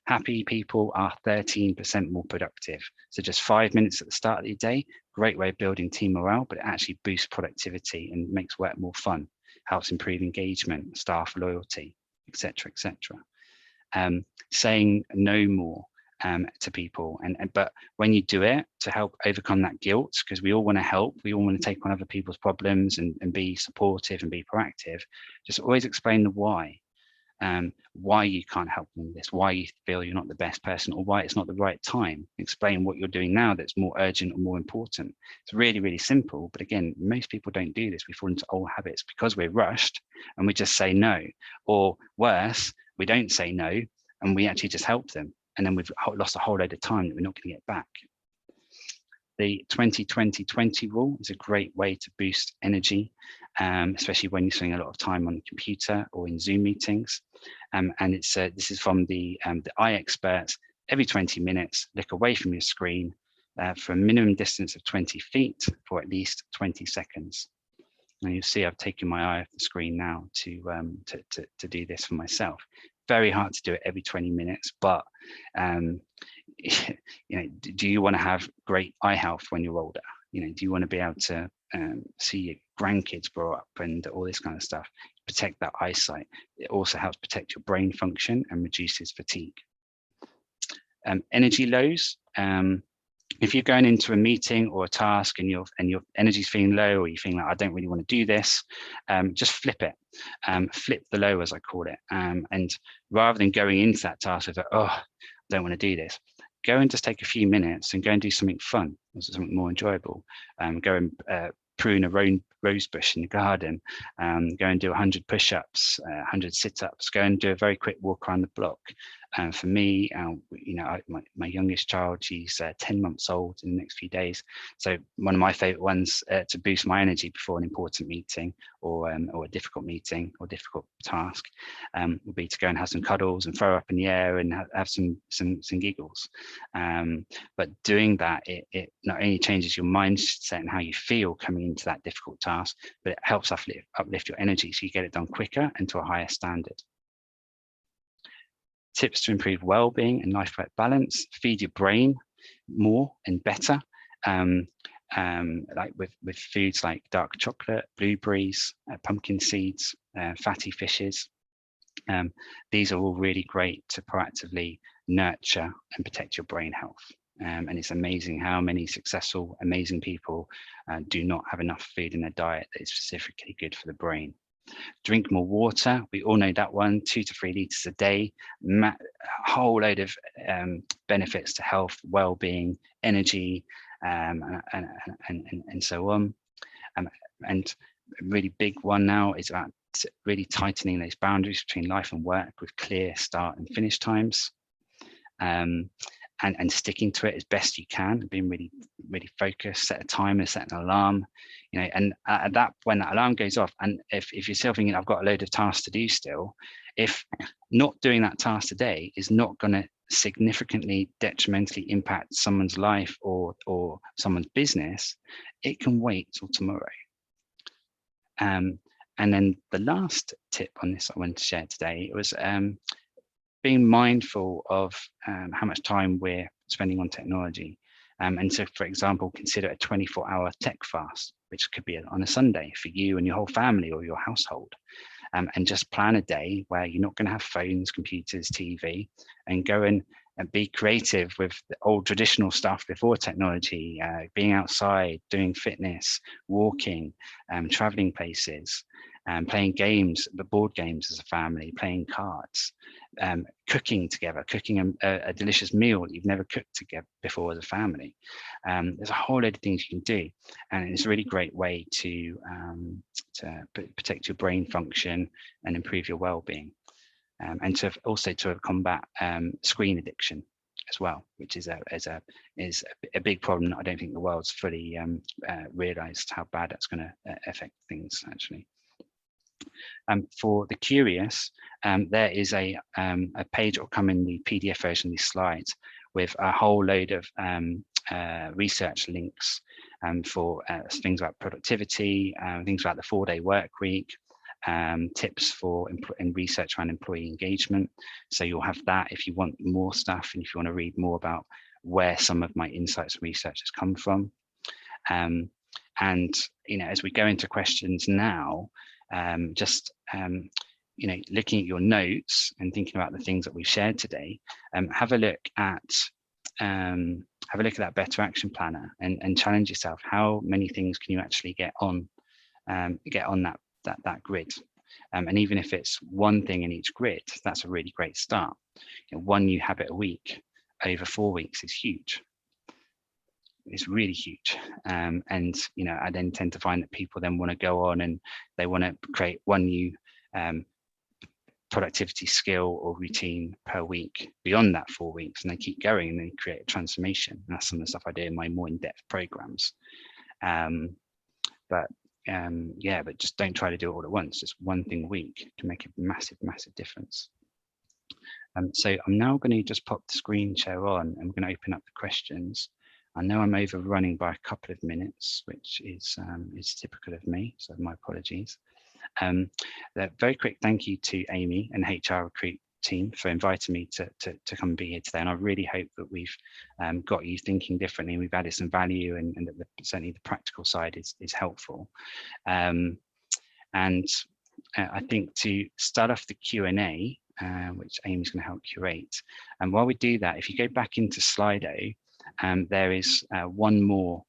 Happy people are 13% more productive. So just 5 minutes at the start of the day, great way of building team morale, but it actually boosts productivity and makes work more fun, helps improve engagement, staff loyalty, etc., etc. Saying no more to people, but when you do it, to help overcome that guilt, because we all want to help, we all want to take on other people's problems and be supportive and be proactive, just always explain the why you can't help them with this, why you feel you're not the best person, or why it's not the right time. Explain what you're doing now that's more urgent or more important. It's really, really simple, but again, most people don't do this. We fall into old habits because we're rushed and we just say no, or worse, we don't say no and we actually just help them, and then we've lost a whole load of time that we're not going to get back. The 20-20-20 rule is a great way to boost energy, especially when you're spending a lot of time on the computer or in Zoom meetings. And it's this is from the eye experts. Every 20 minutes, look away from your screen for a minimum distance of 20 feet for at least 20 seconds. Now you'll see I've taken my eye off the screen now to do this for myself. Very hard to do it every 20 minutes, but do you want to have great eye health when you're older? Do you want to be able to see your grandkids grow up and all this kind of stuff? Protect that eyesight. It also helps protect your brain function and reduces fatigue. Energy lows. If you're going into a meeting or a task and your energy's feeling low, or you feeling like I don't really want to do this, just flip it. Flip the low, as I call it. And rather than going into that task with, oh, I don't want to do this, go and just take a few minutes and go and do something fun, something more enjoyable. Go and prune a rose bush in the garden. Go and do 100 push-ups, 100 sit-ups. Go and do a very quick walk around the block. For me, my youngest child, she's 10 months old in the next few days. So one of my favorite ones to boost my energy before an important meeting or a difficult meeting or difficult task would be to go and have some cuddles and throw up in the air and have some giggles. But doing that, it not only changes your mindset and how you feel coming into that difficult task, but it helps uplift your energy so you get it done quicker and to a higher standard. Tips to improve well-being and life-work balance: feed your brain more and better, like with foods like dark chocolate, blueberries, pumpkin seeds, fatty fishes. These are all really great to proactively nurture and protect your brain health. And it's amazing how many successful, amazing people do not have enough food in their diet that is specifically good for the brain. Drink more water. We all know that one, 2 to 3 liters a day. A whole load of benefits to health, well-being, energy, and so on. And a really big one now is about really tightening those boundaries between life and work with clear start and finish times. And sticking to it as best you can, being really, really focused, set a timer, set an alarm, and when that alarm goes off, and if you're still thinking I've got a load of tasks to do still, if not doing that task today is not going to significantly detrimentally impact someone's life or someone's business, it can wait till tomorrow. And then the last tip on this I wanted to share today was being mindful of how much time we're spending on technology. And so, for example, consider a 24-hour tech fast, which could be on a Sunday for you and your whole family or your household. And just plan a day where you're not going to have phones, computers, TV, and go and be creative with the old traditional stuff before technology, being outside, doing fitness, walking, traveling places, playing games, the board games as a family, playing cards, cooking together, cooking a delicious meal that you've never cooked together before as a family. There's a whole load of things you can do, and it's a really great way to protect your brain function and improve your well-being, and to also to combat screen addiction as well, which is a big problem that I don't think the world's fully realised how bad that's going to affect things actually. For the curious, there is a page that will come in the PDF version of these slides with a whole load of research links for things like productivity, things like the 4-day work week, tips for research around employee engagement. So you'll have that if you want more stuff and if you want to read more about where some of my insights and research has come from. And as we go into questions now, looking at your notes and thinking about the things that we've shared today, have a look at that better action planner and challenge yourself. How many things can you actually get on that grid? And even if it's one thing in each grid, that's a really great start. One new habit a week over 4 weeks is huge. It's really huge. And I then tend to find that people then want to go on and they want to create one new productivity skill or routine per week beyond that 4 weeks, and they keep going and they create a transformation. And that's some of the stuff I do in my more in-depth programs. But just don't try to do it all at once. Just one thing a week can make a massive difference. So I'm now going to just pop the screen share on, and we're going to open up the questions. I know I'm overrunning by a couple of minutes, which is typical of me, so my apologies. Very quick thank you to Amy and HR Recruit team for inviting me to come and be here today, and I really hope that we've got you thinking differently and we've added some value, and that certainly the practical side is helpful. And I think to start off the Q&A, which Amy's going to help curate, and while we do that, if you go back into Slido, there is one more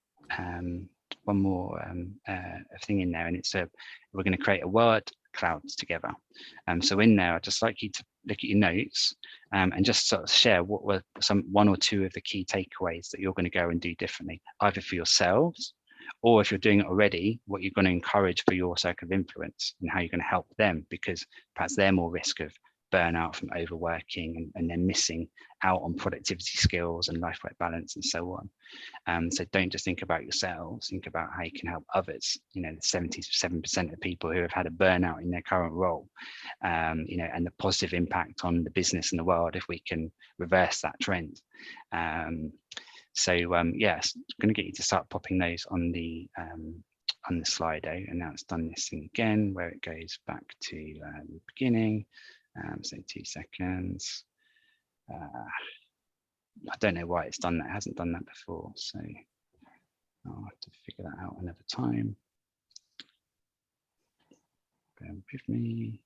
thing in there, and it's we're going to create a word cloud together. So in there, I'd just like you to look at your notes and just sort of share what were one or two of the key takeaways that you're going to go and do differently, either for yourselves, or if you're doing it already, what you're going to encourage for your circle of influence and how you're going to help them, because perhaps they're more risk of burnout from overworking and then missing out on productivity skills and life-work balance and so on. So don't just think about yourselves, think about how you can help others. The 77% of people who have had a burnout in their current role, and the positive impact on the business and the world if we can reverse that trend. Yes, I'm going to get you to start popping those on the Slido, and now it's done this thing again where it goes back to the beginning. So 2 seconds. I don't know why it's done that. It hasn't done that before, so I'll have to figure that out another time. Bear with me.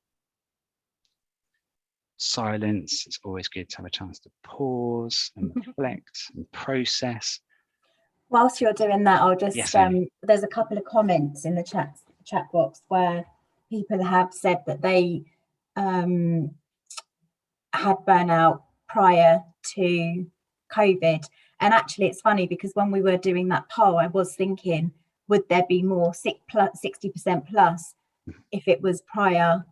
Silence. It's always good to have a chance to pause and reflect and process. Whilst you're doing that, I'll just yes, there's a couple of comments in the chat box where people have said that they had burnout prior to COVID. And actually it's funny because when we were doing that poll, I was thinking, would there be more 60% plus if it was prior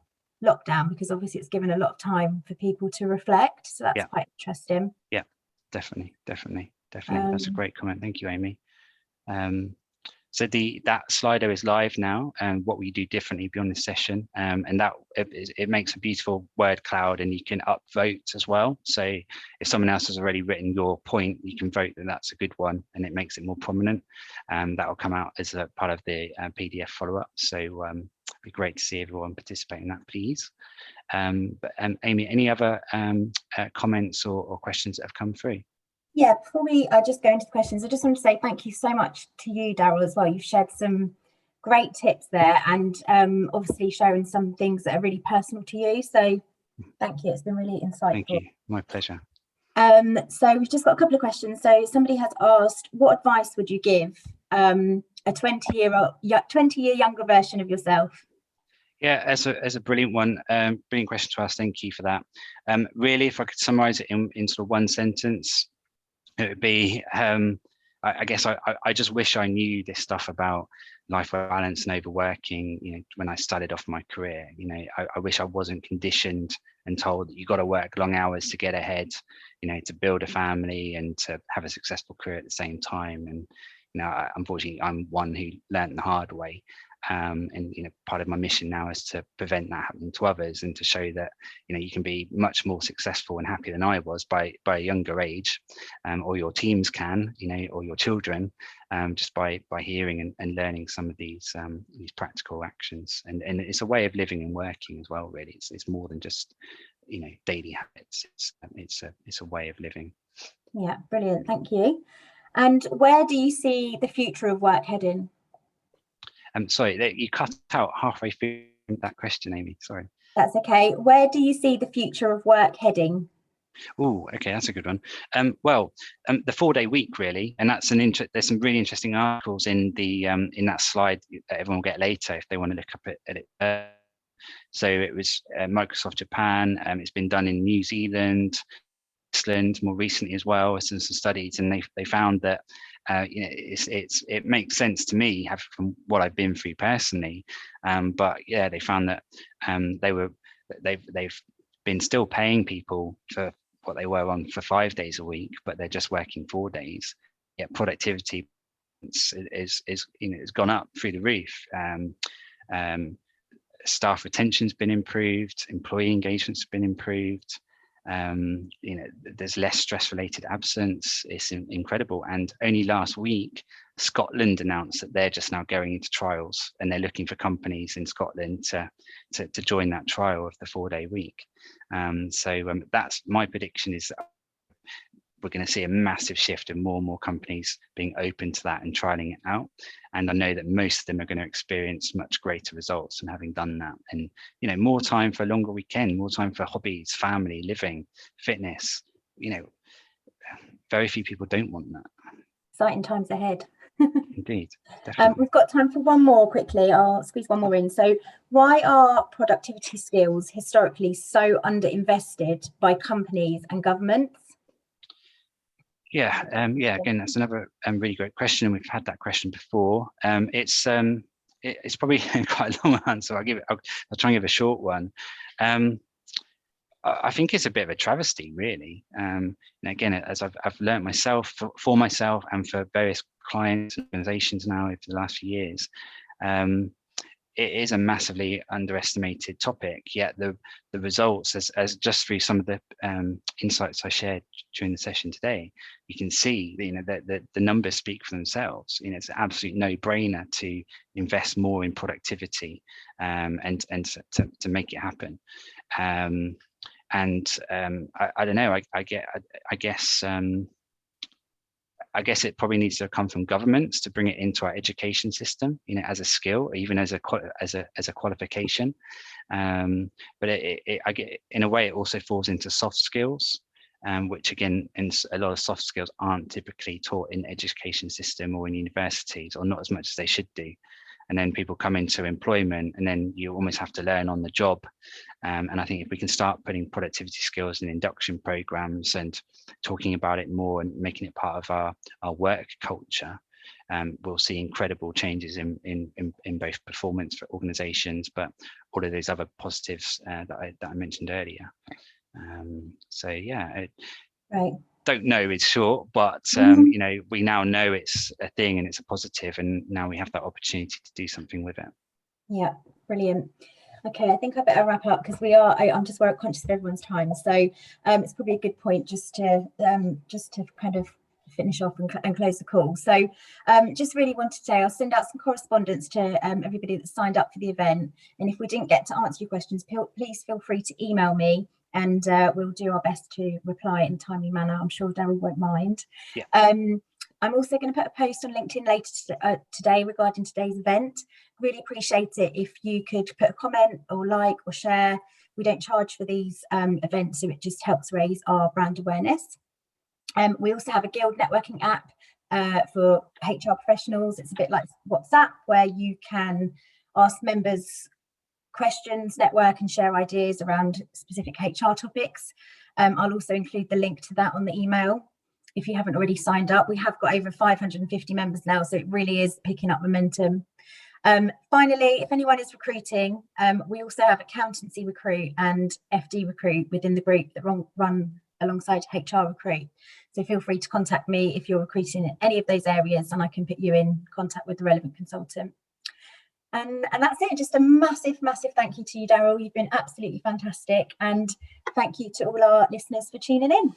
lockdown? Because obviously it's given a lot of time for people to reflect. So that's quite interesting. Yeah, definitely. That's a great comment. Thank you, Amy. So that Slido is live now, and what we do differently beyond this session, and that it makes a beautiful word cloud, and you can upvote as well. So if someone else has already written your point, you can vote that that's a good one, and it makes it more prominent. That will come out as a part of the PDF follow-up. So it'd be great to see everyone participate in that, please. But Amy, any other comments or questions that have come through? Yeah, before we just go into the questions, I just want to say thank you so much to you, Daryl, as well. You've shared some great tips there, and obviously sharing some things that are really personal to you. So thank you. It's been really insightful. Thank you. My pleasure. So we've just got a couple of questions. So somebody has asked, what advice would you give a 20-year younger version of yourself? Yeah, as a brilliant one, brilliant question to ask. Thank you for that. Really, if I could summarize it in sort of one sentence, it would be, I guess I just wish I knew this stuff about life-work balance and overworking, when I started off my career. I wish I wasn't conditioned and told that you've got to work long hours to get ahead, to build a family and to have a successful career at the same time. And, unfortunately, I'm one who learned the hard way. And part of my mission now is to prevent that happening to others, and to show that you can be much more successful and happy than I was by a younger age, or your teams can, or your children, just by hearing and learning some of these practical actions. And it's a way of living and working as well. Really, it's more than just daily habits. It's a way of living. Yeah, brilliant. Thank you. And where do you see the future of work heading? Sorry, you cut out halfway through that question, Amy. Sorry. That's okay. Where do you see the future of work heading? Oh, okay, that's a good one. The 4-day week, really, and that's there's some really interesting articles in the in that slide that everyone will get later if they want to look up at it. So it was Microsoft Japan. It's been done in New Zealand, Iceland more recently as well. As some studies, and they found that it makes sense to me from what I've been through personally. But yeah, they found that they've been still paying people for what they were on for 5 days a week, but they're just working 4 days. Yet productivity is gone up through the roof. Staff retention's been improved, employee engagement's been improved. There's less stress-related absence. It's incredible. And only last week, Scotland announced that they're just now going into trials, and they're looking for companies in Scotland to join that trial of the 4-day week. That's my prediction, is that we're going to see a massive shift of more and more companies being open to that and trialing it out. And I know that most of them are going to experience much greater results from having done that. And, more time for a longer weekend, more time for hobbies, family, living, fitness. Very few people don't want that. Exciting times ahead. Indeed, definitely. We've got time for one more quickly. I'll squeeze one more in. So why are productivity skills historically so underinvested by companies and governments? Yeah, again, that's another really great question. We've had that question before. It's probably quite a long answer. I'll try and give a short one. I think it's a bit of a travesty, really. And again, as I've learned myself, for myself and for various clients and organizations now over the last few years, it is a massively underestimated topic. Yet the results, as just through some of the insights I shared during the session today, you can see that the numbers speak for themselves. It's an absolute no-brainer to invest more in productivity and to make it happen. I don't know. I guess it probably needs to come from governments to bring it into our education system, as a skill, even as a qualification. But I get, in a way, it also falls into soft skills, which again, a lot of soft skills aren't typically taught in the education system or in universities, or not as much as they should do. And then people come into employment, and then you almost have to learn on the job. And I think if we can start putting productivity skills in induction programs and talking about it more and making it part of our work culture, we'll see incredible changes in both performance for organizations, but all of those other positives that I mentioned earlier. Right. don't know is short, but you know, we now know it's a thing and it's a positive, and now we have that opportunity to do something with it. Yeah, brilliant. Okay, I think I better wrap up because I'm just very conscious of everyone's time. So it's probably a good point just to kind of finish off and close the call. So just really wanted to say I'll send out some correspondence to everybody that signed up for the event. And if we didn't get to answer your questions, please feel free to email me, and we'll do our best to reply in a timely manner. I'm sure Daryl won't mind. Yeah. I'm also going to put a post on LinkedIn later today regarding today's event. Really appreciate it if you could put a comment or like or share. We don't charge for these events, so it just helps raise our brand awareness. We also have a guild networking app for HR professionals. It's a bit like WhatsApp, where you can ask members questions, network and share ideas around specific HR topics. I'll also include the link to that on the email. If you haven't already signed up, we have got over 550 members now, so it really is picking up momentum. Finally, if anyone is recruiting, we also have accountancy recruit and FD recruit within the group that run alongside HR recruit. So feel free to contact me if you're recruiting in any of those areas, and I can put you in contact with the relevant consultant. And that's it. Just a massive thank you to you, Daryl. You've been absolutely fantastic, and thank you to all our listeners for tuning in.